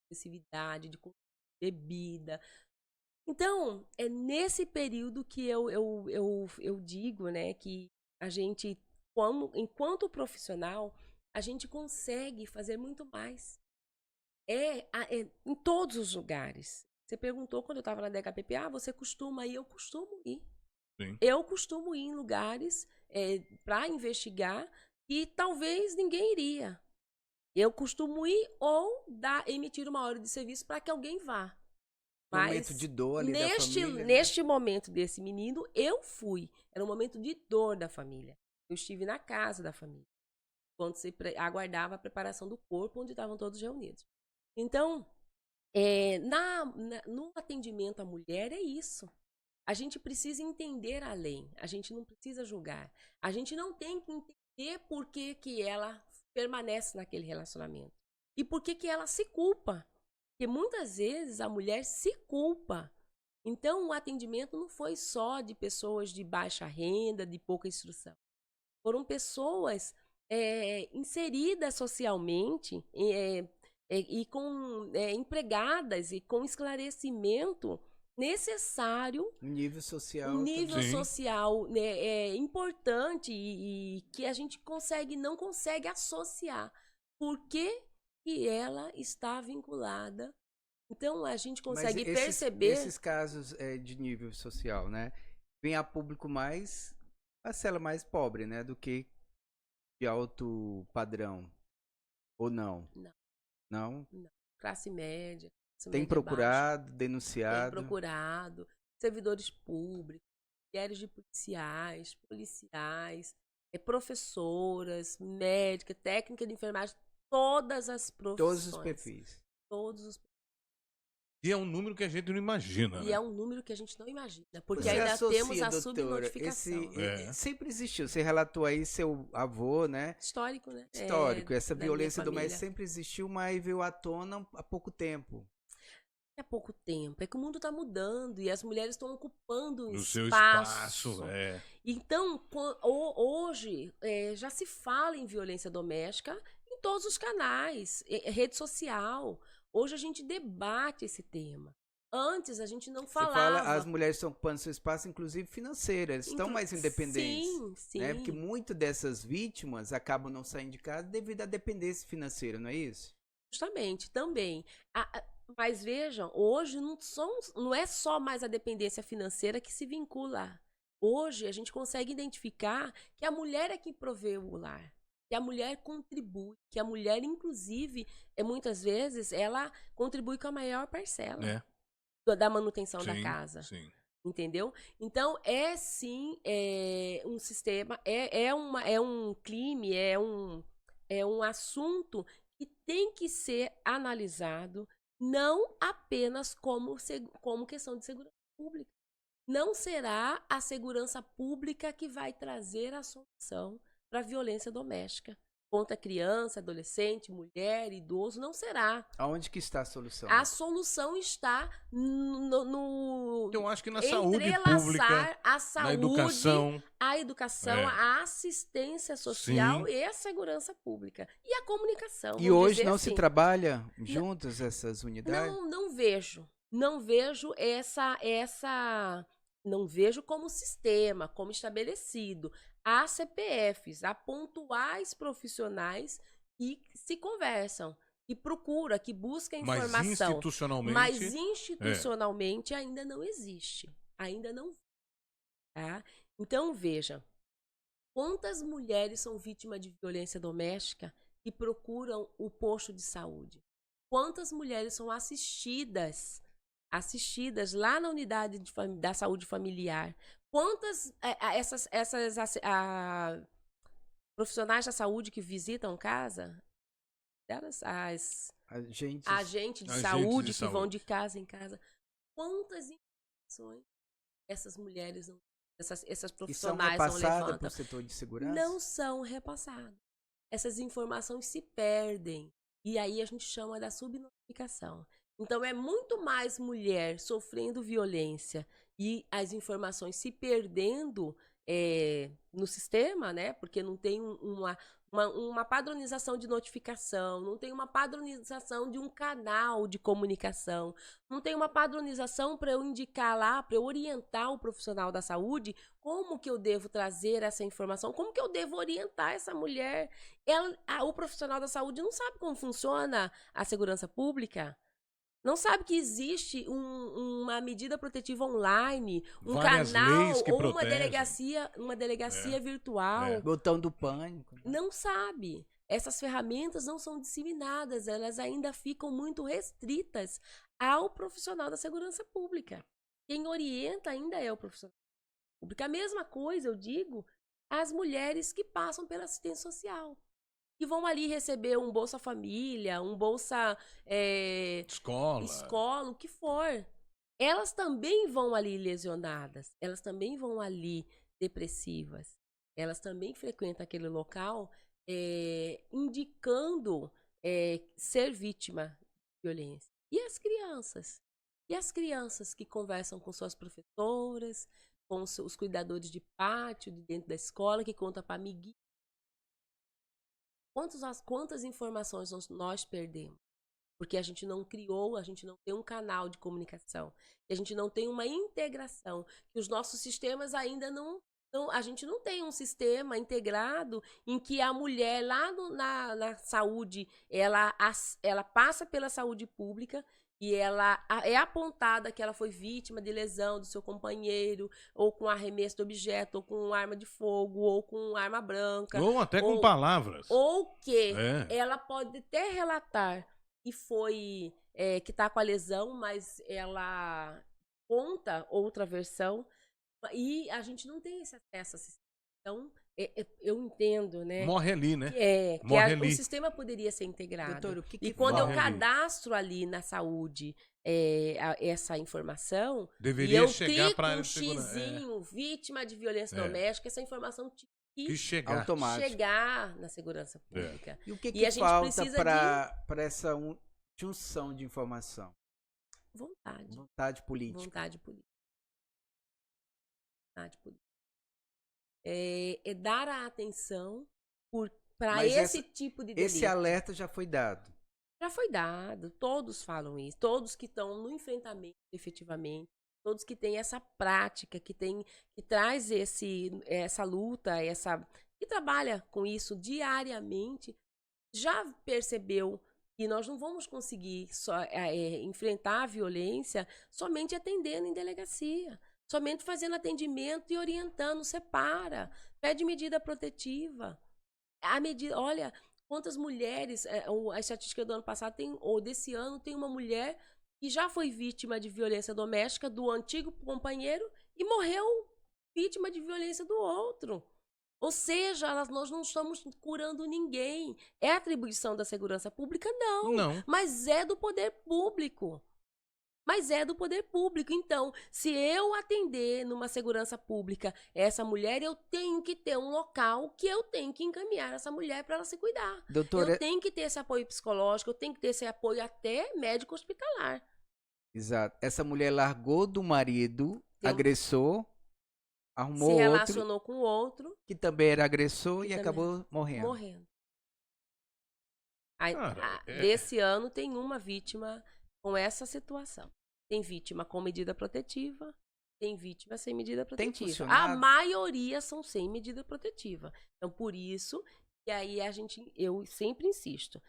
Speaker 3: agressividade, de bebida. Então, é nesse período que eu digo, né, que a gente, enquanto profissional, a gente consegue fazer muito mais. Em todos os lugares. Você perguntou quando eu estava na DHPP, você costuma ir? Eu costumo ir.
Speaker 1: Sim.
Speaker 3: Eu costumo ir em lugares para investigar e talvez ninguém iria. Eu costumo ir ou emitir uma hora de serviço para que alguém vá. Mas
Speaker 2: Momento de dor ali da família, né?
Speaker 3: neste momento desse menino, eu fui. Era um momento de dor da família. Eu estive na casa da família, quando se aguardava a preparação do corpo, onde estavam todos reunidos. Então, no atendimento à mulher é isso. A gente precisa entender a lei, a gente não precisa julgar. A gente não tem que entender por que ela permanece naquele relacionamento. E por que ela se culpa. Porque muitas vezes a mulher se culpa. Então, o atendimento não foi só de pessoas de baixa renda, de pouca instrução. Foram pessoas inseridas socialmente e com empregadas e com esclarecimento necessário,
Speaker 2: Nível social.
Speaker 3: um nível
Speaker 1: Sim.
Speaker 3: social importante e que a gente não consegue associar. Por que ela está vinculada? Então, a gente consegue perceber...
Speaker 2: Esses casos de nível social, né? Vem a público mais... parcela mais pobre, né? Do que de alto padrão. Ou não?
Speaker 3: Não.
Speaker 2: Não?
Speaker 3: Não. Classe média.
Speaker 2: Tem procurado, denunciado?
Speaker 3: Tem procurado. Servidores públicos, mulheres de policiais, professoras, médicas, técnica de enfermagem, todas as profissões.
Speaker 2: Todos os perfis.
Speaker 3: Todos os
Speaker 1: E é um número que a gente não imagina,
Speaker 3: E
Speaker 1: né?
Speaker 3: é um número que a gente não imagina, porque
Speaker 2: Você
Speaker 3: ainda
Speaker 2: associa,
Speaker 3: temos a
Speaker 2: doutora,
Speaker 3: subnotificação. Né?
Speaker 2: Sempre existiu. Você relatou aí seu avô, né?
Speaker 3: Histórico, né?
Speaker 2: Histórico. Essa
Speaker 3: da
Speaker 2: violência
Speaker 3: minha
Speaker 2: doméstica
Speaker 3: família.
Speaker 2: sempre existiu, mas veio à tona há pouco tempo.
Speaker 3: É pouco tempo. É que o mundo está mudando e as mulheres estão ocupando um
Speaker 1: No seu
Speaker 3: espaço.
Speaker 1: espaço,
Speaker 3: Então, hoje, já se fala em violência doméstica em todos os canais, rede social. Hoje a gente debate esse tema. Antes a gente não
Speaker 2: Você
Speaker 3: falava.
Speaker 2: fala, as mulheres estão ocupando seu espaço, inclusive financeiro, eles estão mais independentes.
Speaker 3: Sim, sim.
Speaker 2: Né? Porque muitas dessas vítimas acabam não saindo de casa devido à dependência financeira, não é isso?
Speaker 3: Justamente, também. Mas vejam, hoje não é só mais a dependência financeira que se vincula. Hoje a gente consegue identificar que a mulher é que provê o lar, que a mulher contribui, que a mulher, inclusive, muitas vezes, ela contribui com a maior parcela da manutenção da casa.
Speaker 1: Sim.
Speaker 3: Entendeu? Então, sim um sistema, é um crime, é um assunto que tem que ser analisado não apenas como questão de segurança pública. Não será a segurança pública que vai trazer a solução para a violência doméstica. Contra criança, adolescente, mulher, idoso, não será.
Speaker 2: Aonde que está a solução?
Speaker 3: A solução está no
Speaker 1: Eu acho que na saúde pública,
Speaker 3: a saúde,
Speaker 1: na educação,
Speaker 3: a assistência social
Speaker 1: Sim.
Speaker 3: e a segurança pública. E a comunicação.
Speaker 2: E hoje não
Speaker 3: assim.
Speaker 2: se trabalha juntas essas unidades?
Speaker 3: Não vejo. Não vejo não vejo como sistema, como estabelecido. Há CPFs, há pontuais profissionais que se conversam, que procura, que busca informação.
Speaker 1: Mas
Speaker 3: institucionalmente ainda não existe. Ainda não. Tá? Então, veja. Quantas mulheres são vítimas de violência doméstica que procuram o posto de saúde? Quantas mulheres são assistidas lá na unidade da saúde familiar? Quantas profissionais da saúde que visitam casa? As agentes de saúde que vão de casa em casa. Quantas informações essas mulheres, essas profissionais não levantam?
Speaker 2: Para o setor de segurança?
Speaker 3: Não são repassadas. Essas informações se perdem. E aí a gente chama da subnotificação. Então é muito mais mulher sofrendo violência e as informações se perdendo no sistema, né? Porque não tem uma padronização de notificação, não tem uma padronização de um canal de comunicação, não tem uma padronização para eu indicar lá, para eu orientar o profissional da saúde como que eu devo trazer essa informação, como que eu devo orientar essa mulher. O profissional da saúde não sabe como funciona a segurança pública. Não sabe que existe uma medida protetiva online, um
Speaker 1: Várias
Speaker 3: canal
Speaker 1: leis que
Speaker 3: ou
Speaker 1: protegem.
Speaker 3: uma delegacia virtual.
Speaker 2: Botão do pânico.
Speaker 3: Não sabe. Essas ferramentas não são disseminadas, elas ainda ficam muito restritas ao profissional da segurança pública. Quem orienta ainda é o profissional da pública. A mesma coisa, eu digo, as mulheres que passam pela assistência social. Que vão ali receber um Bolsa Família, um Bolsa escola, o que for. Elas também vão ali lesionadas, elas também vão ali depressivas, elas também frequentam aquele local indicando ser vítima de violência. E as crianças? E as crianças que conversam com suas professoras, com os cuidadores de pátio, de dentro da escola, que contam para amiguinhos. Quantas informações nós perdemos? Porque a gente não criou, a gente não tem um canal de comunicação, a gente não tem uma integração, que os nossos sistemas ainda não a gente não tem um sistema integrado em que a mulher lá na saúde, ela passa pela saúde pública e ela é apontada que ela foi vítima de lesão do seu companheiro, ou com arremesso de objeto, ou com arma de fogo, ou com arma branca.
Speaker 1: Ou até com palavras.
Speaker 3: Ou que ela pode até relatar que foi, que está com a lesão, mas ela conta outra versão. E a gente não tem esse acesso a sistema. Então, eu entendo, né?
Speaker 1: Morre ali, né?
Speaker 3: O sistema poderia ser integrado.
Speaker 2: Doutor,
Speaker 3: e quando eu cadastro ali na saúde essa informação,
Speaker 1: deveria
Speaker 3: e eu
Speaker 1: chegar para
Speaker 3: um xizinho, vítima de violência doméstica, essa informação
Speaker 1: que chegar
Speaker 3: na segurança pública.
Speaker 2: E o que
Speaker 3: a gente
Speaker 2: falta para essa junção de informação?
Speaker 3: Vontade política. Dar a atenção para esse tipo de delito.
Speaker 2: Esse alerta já foi dado.
Speaker 3: Já foi dado, todos falam isso, todos que estão no enfrentamento efetivamente, todos que têm essa prática, que traz essa luta, que trabalha com isso diariamente, já percebeu que nós não vamos conseguir enfrentar a violência somente atendendo em delegacia. Somente fazendo atendimento e orientando, separa, pede medida protetiva. Olha, quantas mulheres, a estatística do ano passado ou desse ano, tem uma mulher que já foi vítima de violência doméstica do antigo companheiro e morreu vítima de violência do outro. Ou seja, nós não estamos curando ninguém. É atribuição da segurança pública? Não. Mas é do poder público. Então, se eu atender numa segurança pública essa mulher, eu tenho que ter um local que eu tenho que encaminhar essa mulher para ela se cuidar.
Speaker 2: Doutora,
Speaker 3: eu tenho que ter esse apoio psicológico, eu tenho que ter esse apoio até médico hospitalar.
Speaker 2: Exato. Essa mulher largou do marido, agressor, arrumou outro.
Speaker 3: Se relacionou com outro.
Speaker 2: Que também era agressor e acabou morrendo.
Speaker 3: Desse ano tem uma vítima com essa situação. Tem vítima com medida protetiva, tem vítima sem medida protetiva. A maioria são sem medida protetiva. Então, por isso que aí eu sempre insisto,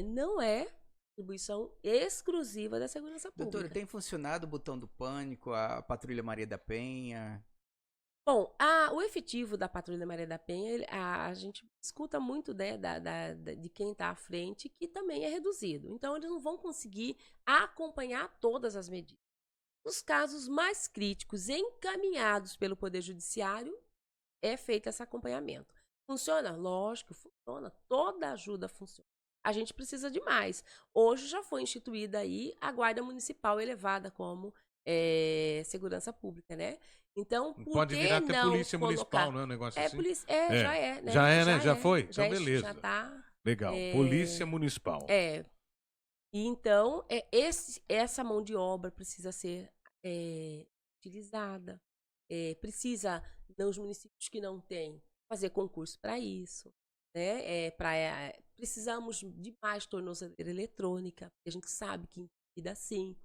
Speaker 3: não é atribuição exclusiva da segurança pública.
Speaker 2: Doutora, tem funcionado o botão do pânico, a Patrulha Maria da Penha?
Speaker 3: Bom, o efetivo da Patrulha Maria da Penha, a gente escuta muito, né, de quem está à frente, que também é reduzido. Então, eles não vão conseguir acompanhar todas as medidas. Nos casos mais críticos, encaminhados pelo Poder Judiciário, é feito esse acompanhamento. Funciona? Lógico, funciona. Toda ajuda funciona. A gente precisa de mais. Hoje já foi instituída aí a Guarda Municipal elevada como segurança pública, né? Então, por
Speaker 1: Pode
Speaker 3: que
Speaker 1: virar até
Speaker 3: não
Speaker 1: polícia
Speaker 3: colocar?
Speaker 1: municipal, não é um negócio assim?
Speaker 3: Já é, né?
Speaker 1: Já é, né? Já foi?
Speaker 3: Já,
Speaker 1: Então, beleza.
Speaker 3: já tá.
Speaker 1: Legal. Polícia municipal.
Speaker 3: E então, essa mão de obra precisa ser utilizada. Precisa, nos municípios que não têm, fazer concurso para isso. Né? Precisamos de mais tornozeleira eletrônica, porque a gente sabe que vida assim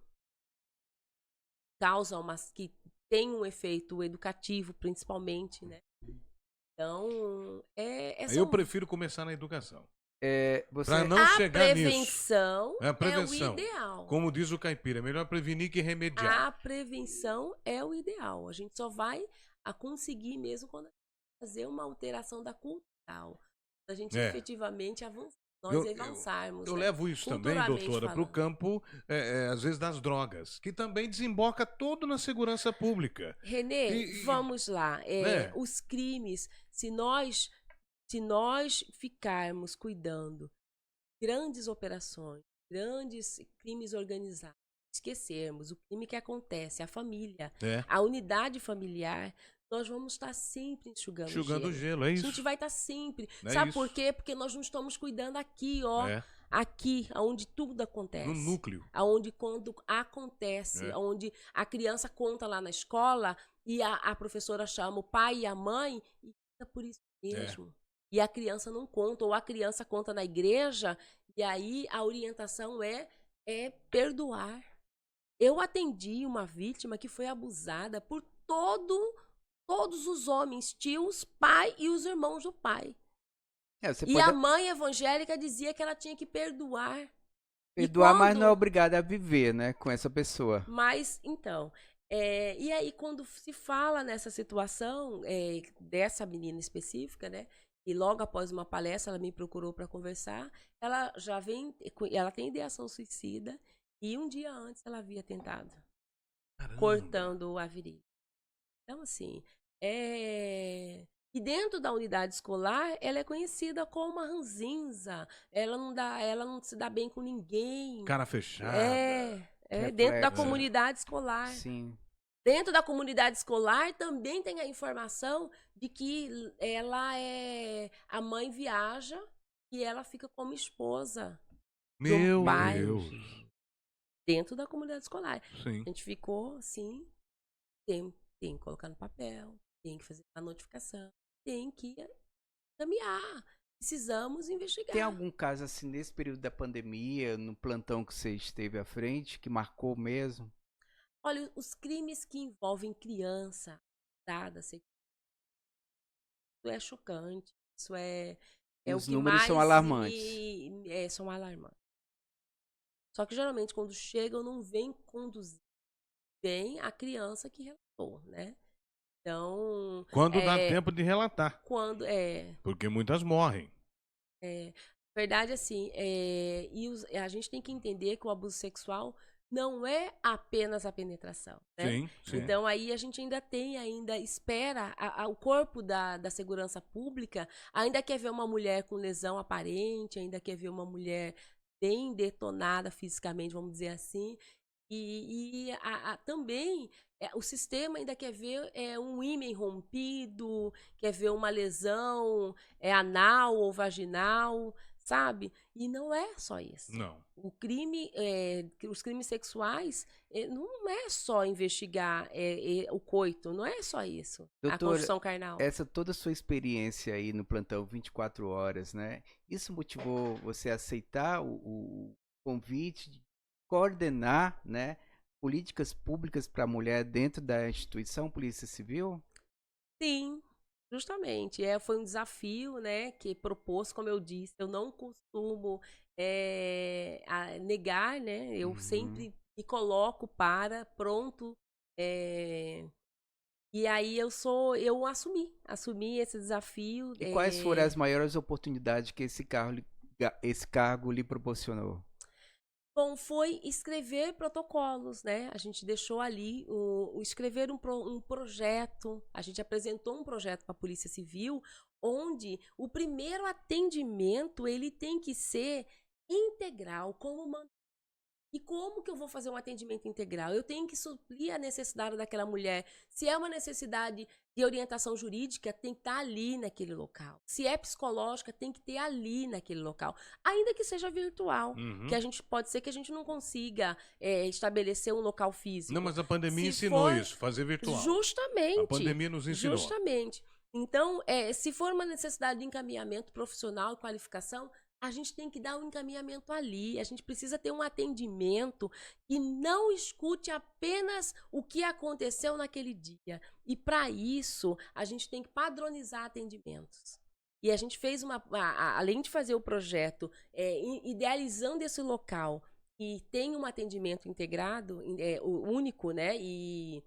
Speaker 3: causa que tem um efeito educativo, principalmente, né? Então,
Speaker 1: Eu prefiro começar na educação.
Speaker 2: Você...
Speaker 1: Para não chegar nisso.
Speaker 3: A prevenção é o ideal.
Speaker 1: Como diz o caipira, é melhor prevenir que remediar.
Speaker 3: A prevenção é o ideal. A gente só vai conseguir mesmo quando fazer uma alteração da cultural. A gente efetivamente avançarmos.
Speaker 1: Eu levo isso também, doutora, para o campo, às vezes, das drogas, que também desemboca todo na segurança pública.
Speaker 3: Renê, vamos lá. Os crimes, se nós ficarmos cuidando de grandes operações, grandes crimes organizados, esquecermos o crime que acontece, a família, a unidade familiar, nós vamos estar sempre enxugando
Speaker 1: o gelo, é isso.
Speaker 3: A gente vai estar sempre. Sabe por quê? Porque nós não estamos cuidando aqui, ó. Aqui, onde tudo acontece.
Speaker 1: No núcleo.
Speaker 3: Onde quando acontece, onde a criança conta lá na escola e a professora chama o pai e a mãe e fica por isso mesmo. E a criança não conta, ou a criança conta na igreja, e aí a orientação é perdoar. Eu atendi uma vítima que foi abusada por todos os homens, tios, pai e os irmãos do pai. A mãe evangélica dizia que ela tinha que perdoar.
Speaker 2: Perdoar, mas não é obrigada a viver, né, com essa pessoa.
Speaker 3: Mas, então, e aí quando se fala nessa situação dessa menina específica, né, e logo após uma palestra ela me procurou para conversar, ela tem ideação suicida e um dia antes ela havia tentado. Caramba. Cortando a virilha. Então, assim, e dentro da unidade escolar, ela é conhecida como uma ranzinza. Ela não se dá bem com ninguém.
Speaker 1: Cara fechada.
Speaker 3: Dentro da comunidade escolar.
Speaker 2: Sim.
Speaker 3: Dentro da comunidade escolar também tem a informação de que a mãe viaja e ela fica como esposa do pai.
Speaker 1: Meu Deus.
Speaker 3: Dentro da comunidade escolar.
Speaker 1: Sim.
Speaker 3: A gente ficou assim, tem que colocar no papel, tem que fazer a notificação, tem que encaminhar. Precisamos investigar.
Speaker 2: Tem algum caso assim, nesse período da pandemia, no plantão que você esteve à frente, que marcou mesmo?
Speaker 3: Olha, os crimes que envolvem criança, isso é chocante. Isso
Speaker 2: os números são alarmantes.
Speaker 3: São alarmantes. Só que geralmente quando chegam não vem conduzir bem a criança que relatou, né? Então...
Speaker 1: Quando dá tempo de relatar.
Speaker 3: Quando
Speaker 1: Porque muitas morrem.
Speaker 3: Verdade, assim, a gente tem que entender que o abuso sexual não é apenas a penetração, né?
Speaker 1: Sim.
Speaker 3: Então aí a gente espera o corpo da segurança pública, ainda quer ver uma mulher com lesão aparente, ainda quer ver uma mulher bem detonada fisicamente, vamos dizer assim, e também o sistema ainda quer ver um ímen rompido, quer ver uma lesão anal ou vaginal, sabe? E não é só isso.
Speaker 1: Não.
Speaker 3: Os crimes sexuais não é só investigar o coito, não é só isso.
Speaker 2: Doutora,
Speaker 3: a construção carnal.
Speaker 2: Essa toda a sua experiência aí no plantão 24 horas, né? Isso motivou você a aceitar o convite de coordenar, né, políticas públicas para a mulher dentro da instituição Polícia Civil?
Speaker 3: Sim, justamente. Foi um desafio, né, que propôs, como eu disse, eu não costumo negar, né, eu sempre me coloco pronto E aí eu assumi esse desafio.
Speaker 2: E quais foram as maiores oportunidades que esse cargo lhe proporcionou?
Speaker 3: Bom, foi escrever protocolos, né? A gente deixou ali escrever um projeto, a gente apresentou um projeto para a Polícia Civil, onde o primeiro atendimento ele tem que ser integral, e como que eu vou fazer um atendimento integral? Eu tenho que suprir a necessidade daquela mulher. Se é uma necessidade de orientação jurídica, tem que estar ali naquele local. Se é psicológica, tem que ter ali naquele local. Ainda que seja virtual, que pode ser que a gente não consiga estabelecer um local físico.
Speaker 1: Não, mas a pandemia ensinou isso, fazer virtual.
Speaker 3: Justamente.
Speaker 1: A pandemia nos ensinou.
Speaker 3: Justamente. Então, se for uma necessidade de encaminhamento profissional e qualificação, a gente tem que dar um encaminhamento ali. A gente precisa ter um atendimento que não escute apenas o que aconteceu naquele dia. E para isso, a gente tem que padronizar atendimentos. E a gente fez além de fazer o projeto, idealizando esse local e tem um atendimento integrado, único, né? E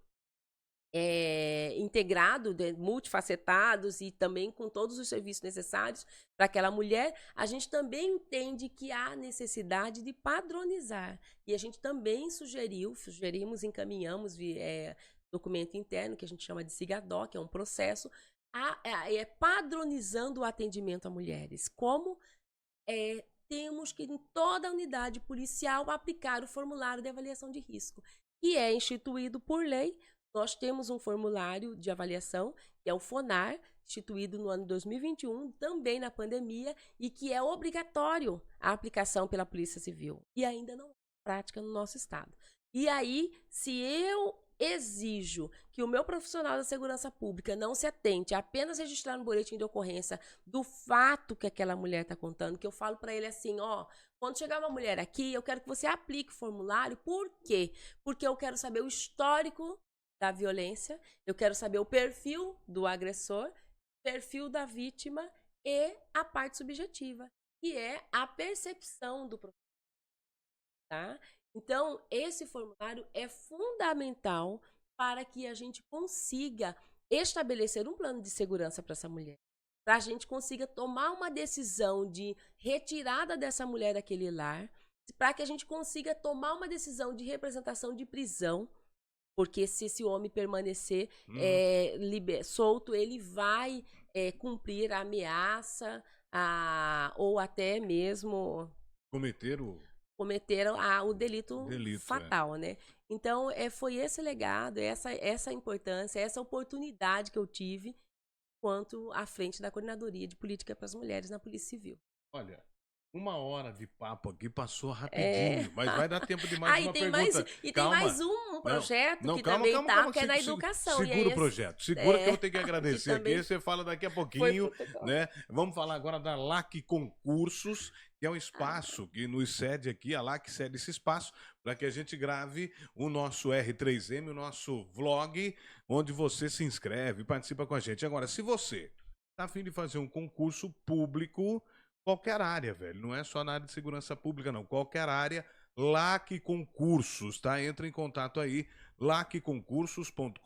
Speaker 3: integrado, multifacetados e também com todos os serviços necessários para aquela mulher, a gente também entende que há necessidade de padronizar. E a gente também sugerimos, encaminhamos documento interno, que a gente chama de SIGADOC, que é um processo, padronizando o atendimento a mulheres. Como temos que, em toda a unidade policial, aplicar o formulário de avaliação de risco, que é instituído por lei. Nós temos um formulário de avaliação, que é o FONAR, instituído no ano de 2021, também na pandemia, e que é obrigatório a aplicação pela Polícia Civil. E ainda não é prática no nosso estado. E aí, se eu exijo que o meu profissional da segurança pública não se atente a apenas registrar no boletim de ocorrência do fato que aquela mulher está contando, que eu falo para ele assim, quando chegar uma mulher aqui, eu quero que você aplique o formulário. Por quê? Porque eu quero saber o histórico da violência, eu quero saber o perfil do agressor, perfil da vítima e a parte subjetiva, que é a percepção do profissional. Tá? Então, esse formulário é fundamental para que a gente consiga estabelecer um plano de segurança para essa mulher, para a gente consiga tomar uma decisão de retirada dessa mulher daquele lar, para que a gente consiga tomar uma decisão de representação de prisão, porque se esse homem permanecer solto, ele vai cumprir a ameaça ou até mesmo
Speaker 1: cometer
Speaker 3: o delito fatal, né? Então, foi esse legado, essa importância, essa oportunidade que eu tive quanto à frente da Coordenadoria de Política para as Mulheres na Polícia Civil.
Speaker 1: Olha, 1 hora de papo aqui passou rapidinho, mas vai dar tempo de mais uma pergunta.
Speaker 3: Tem mais um projeto que também que é na educação.
Speaker 1: Segura o projeto, segura que eu tenho que agradecer aqui, você fala daqui a pouquinho, né? Vamos falar agora da LAC Concursos, que é um espaço que nos cede aqui, a LAC cede esse espaço para que a gente grave o nosso R3M, o nosso vlog, onde você se inscreve, participa com a gente. Agora, se você está a fim de fazer um concurso público, qualquer área, velho, não é só na área de segurança pública, não, qualquer área, LAC Concursos, tá? Entra em contato aí, lacconcursos.com.br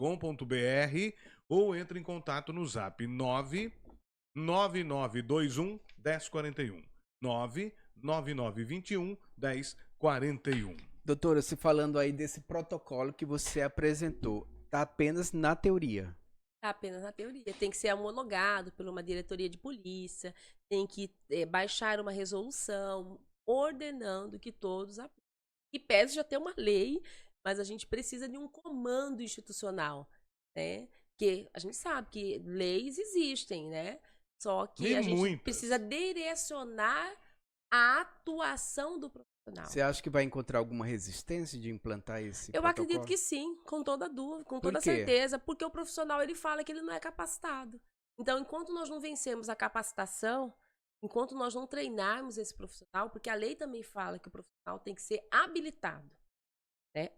Speaker 1: ou entra em contato no zap 99921 1041. 99921 1041.
Speaker 2: Doutora, se falando aí desse protocolo que você apresentou, tá apenas na teoria?
Speaker 3: Tá apenas na teoria. Tem que ser homologado por uma diretoria de polícia, tem que baixar uma resolução ordenando que todos apliquem. E pese já ter uma lei, mas a gente precisa de um comando institucional, né? Porque a gente sabe que leis existem, né? Só que a gente precisa direcionar a atuação do profissional.
Speaker 2: Você acha que vai encontrar alguma resistência de implantar esse protocolo?
Speaker 3: Eu acredito que sim, com toda dúvida, com toda certeza, porque o profissional ele fala que ele não é capacitado. Então, enquanto nós não vencemos a capacitação, enquanto nós não treinarmos esse profissional, porque a lei também fala que o profissional tem que ser habilitado.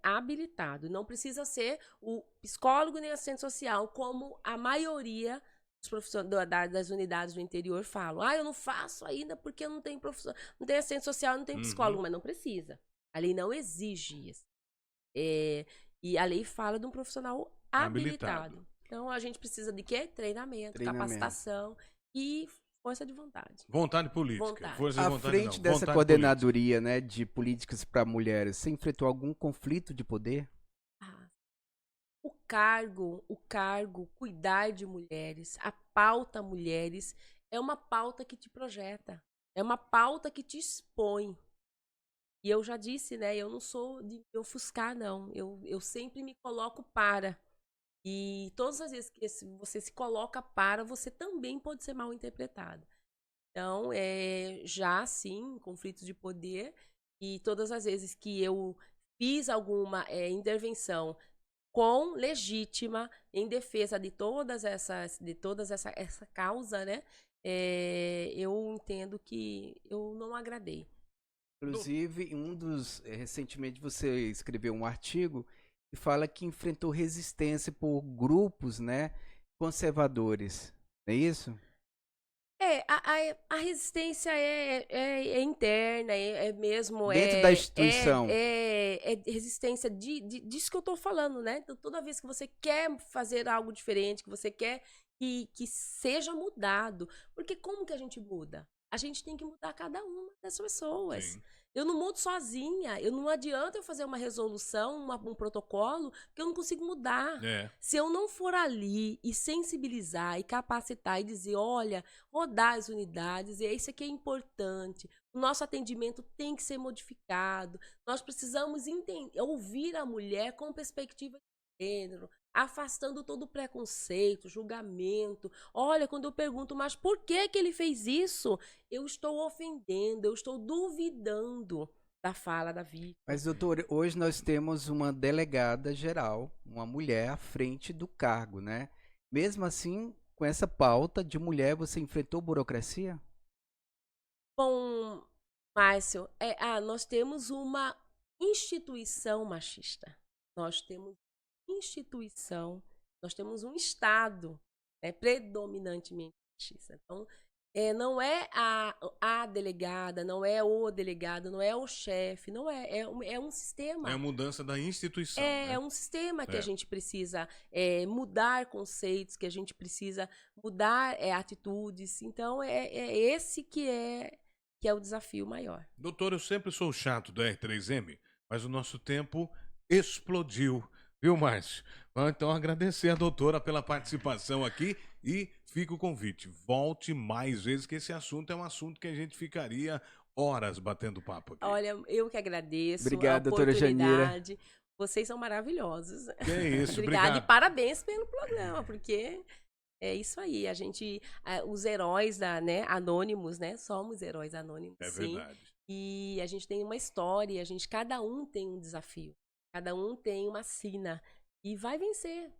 Speaker 3: Habilitado. Não precisa ser o psicólogo nem assistente social, como a maioria dos profissionais das unidades do interior falam. Eu não faço ainda porque eu não tenho profissional, não tenho assistente social, não tenho psicólogo, mas não precisa. A lei não exige isso. E a lei fala de um profissional habilitado. Então a gente precisa de quê? Treinamento, capacitação e força de vontade.
Speaker 1: Vontade política.
Speaker 3: Vontade.
Speaker 1: Força de
Speaker 2: À
Speaker 1: vontade
Speaker 2: frente
Speaker 1: não.
Speaker 2: dessa
Speaker 1: Vontade
Speaker 2: coordenadoria, né, de políticas para mulheres, você enfrentou algum conflito de poder?
Speaker 3: Ah, o cargo, cuidar de mulheres, a pauta mulheres, é uma pauta que te projeta. É uma pauta que te expõe. E eu já disse, né? Eu não sou de me ofuscar, não. Eu sempre me coloco para. E todas as vezes que você se coloca para, você também pode ser mal interpretado. Então, já sim, conflitos de poder. E todas as vezes que eu fiz alguma intervenção com legítima em defesa de essa causa, né? Eu entendo que eu não agradei.
Speaker 2: Inclusive, recentemente você escreveu um artigo que fala que enfrentou resistência por grupos, né, conservadores. Não é isso?
Speaker 3: A resistência é interna, é mesmo.
Speaker 2: Dentro da instituição.
Speaker 3: É resistência disso que eu tô falando, né? Então, toda vez que você quer fazer algo diferente, que você quer que seja mudado. Porque como que a gente muda? A gente tem que mudar cada uma das pessoas.
Speaker 1: Sim.
Speaker 3: Eu não mudo sozinha. Não adianta eu fazer uma resolução, um protocolo, que eu não consigo mudar.
Speaker 1: É.
Speaker 3: Se eu não for ali e sensibilizar e capacitar e dizer, olha, rodar as unidades, e isso aqui é importante, o nosso atendimento tem que ser modificado, nós precisamos ouvir a mulher com perspectiva de gênero, afastando todo o preconceito, julgamento. Olha, quando eu pergunto, mas por que ele fez isso? Eu estou ofendendo, eu estou duvidando da fala da vítima.
Speaker 2: Mas, doutor, hoje nós temos uma delegada geral, uma mulher à frente do cargo, né? Mesmo assim, com essa pauta de mulher, você enfrentou burocracia?
Speaker 3: Bom, Márcio, nós temos uma instituição machista. Nós temos um Estado, né, predominantemente machista. Então, não é a delegada, não é o delegado, não é o chefe, não é um sistema.
Speaker 1: É a mudança da instituição.
Speaker 3: É
Speaker 1: né?
Speaker 3: um sistema que a gente precisa mudar conceitos, que a gente precisa mudar atitudes. Então, esse que é o desafio maior.
Speaker 1: Doutor, eu sempre sou o chato do R3M, mas o nosso tempo explodiu. Viu, Márcio? Então, agradecer a doutora pela participação aqui e fica o convite. Volte mais vezes, que esse assunto é um assunto que a gente ficaria horas batendo papo aqui.
Speaker 3: Olha, eu que agradeço.
Speaker 2: Obrigado,
Speaker 3: a
Speaker 2: doutora Janira.
Speaker 3: oportunidade. Vocês são maravilhosos.
Speaker 1: Que é isso,
Speaker 3: Obrigada
Speaker 1: obrigado.
Speaker 3: e parabéns pelo programa, porque é isso aí. A gente, os heróis anônimos, né? Somos heróis anônimos,
Speaker 1: É
Speaker 3: sim.
Speaker 1: verdade.
Speaker 3: E a gente tem uma história, cada um tem um desafio, cada um tem uma sina e vai vencer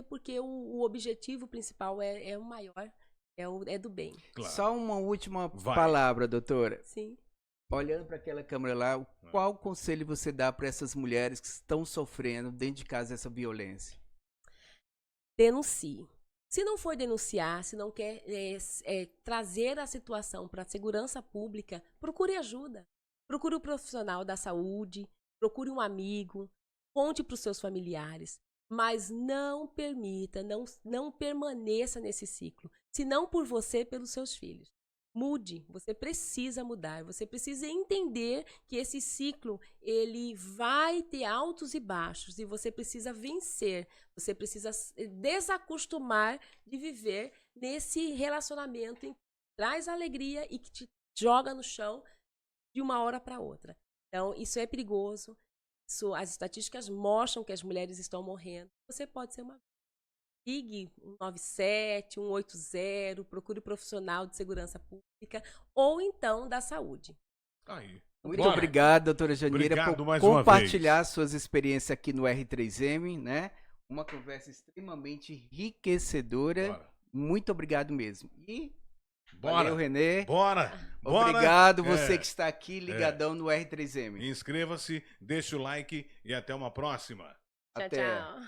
Speaker 3: porque o objetivo principal é o maior, é do bem.
Speaker 1: Claro.
Speaker 2: Só uma última
Speaker 1: Vai.
Speaker 2: palavra, doutora.
Speaker 3: Sim.
Speaker 2: Olhando para aquela câmera lá, qual conselho você dá para essas mulheres que estão sofrendo dentro de casa essa violência?
Speaker 3: Denuncie. Se não for denunciar, se não quer trazer a situação para a segurança pública, procure ajuda. Procure um profissional da saúde, procure um amigo, conte para os seus familiares. Mas não permita, não permaneça nesse ciclo. Se não por você, pelos seus filhos. Mude, você precisa mudar, você precisa entender que esse ciclo ele vai ter altos e baixos e você precisa vencer, você precisa desacostumar de viver nesse relacionamento que traz alegria e que te joga no chão de uma hora para outra. Então, isso é perigoso, as estatísticas mostram que as mulheres estão morrendo, você pode ser uma ligue 197, 180, procure um profissional de segurança pública ou então da saúde.
Speaker 1: Aí.
Speaker 2: Muito
Speaker 1: Bora.
Speaker 2: obrigado, doutora Janira,
Speaker 1: Obrigado
Speaker 2: por
Speaker 1: mais uma
Speaker 2: compartilhar suas experiências aqui no R3M, né? Uma conversa extremamente enriquecedora.
Speaker 1: Bora.
Speaker 2: Muito obrigado mesmo. E
Speaker 1: Bora.
Speaker 2: valeu, Renê.
Speaker 1: Bora. Bora.
Speaker 2: Obrigado você
Speaker 1: É.
Speaker 2: que está aqui ligadão no R3M.
Speaker 1: Inscreva-se, deixe o like e até uma próxima.
Speaker 3: Tchau,
Speaker 2: Até.
Speaker 3: tchau.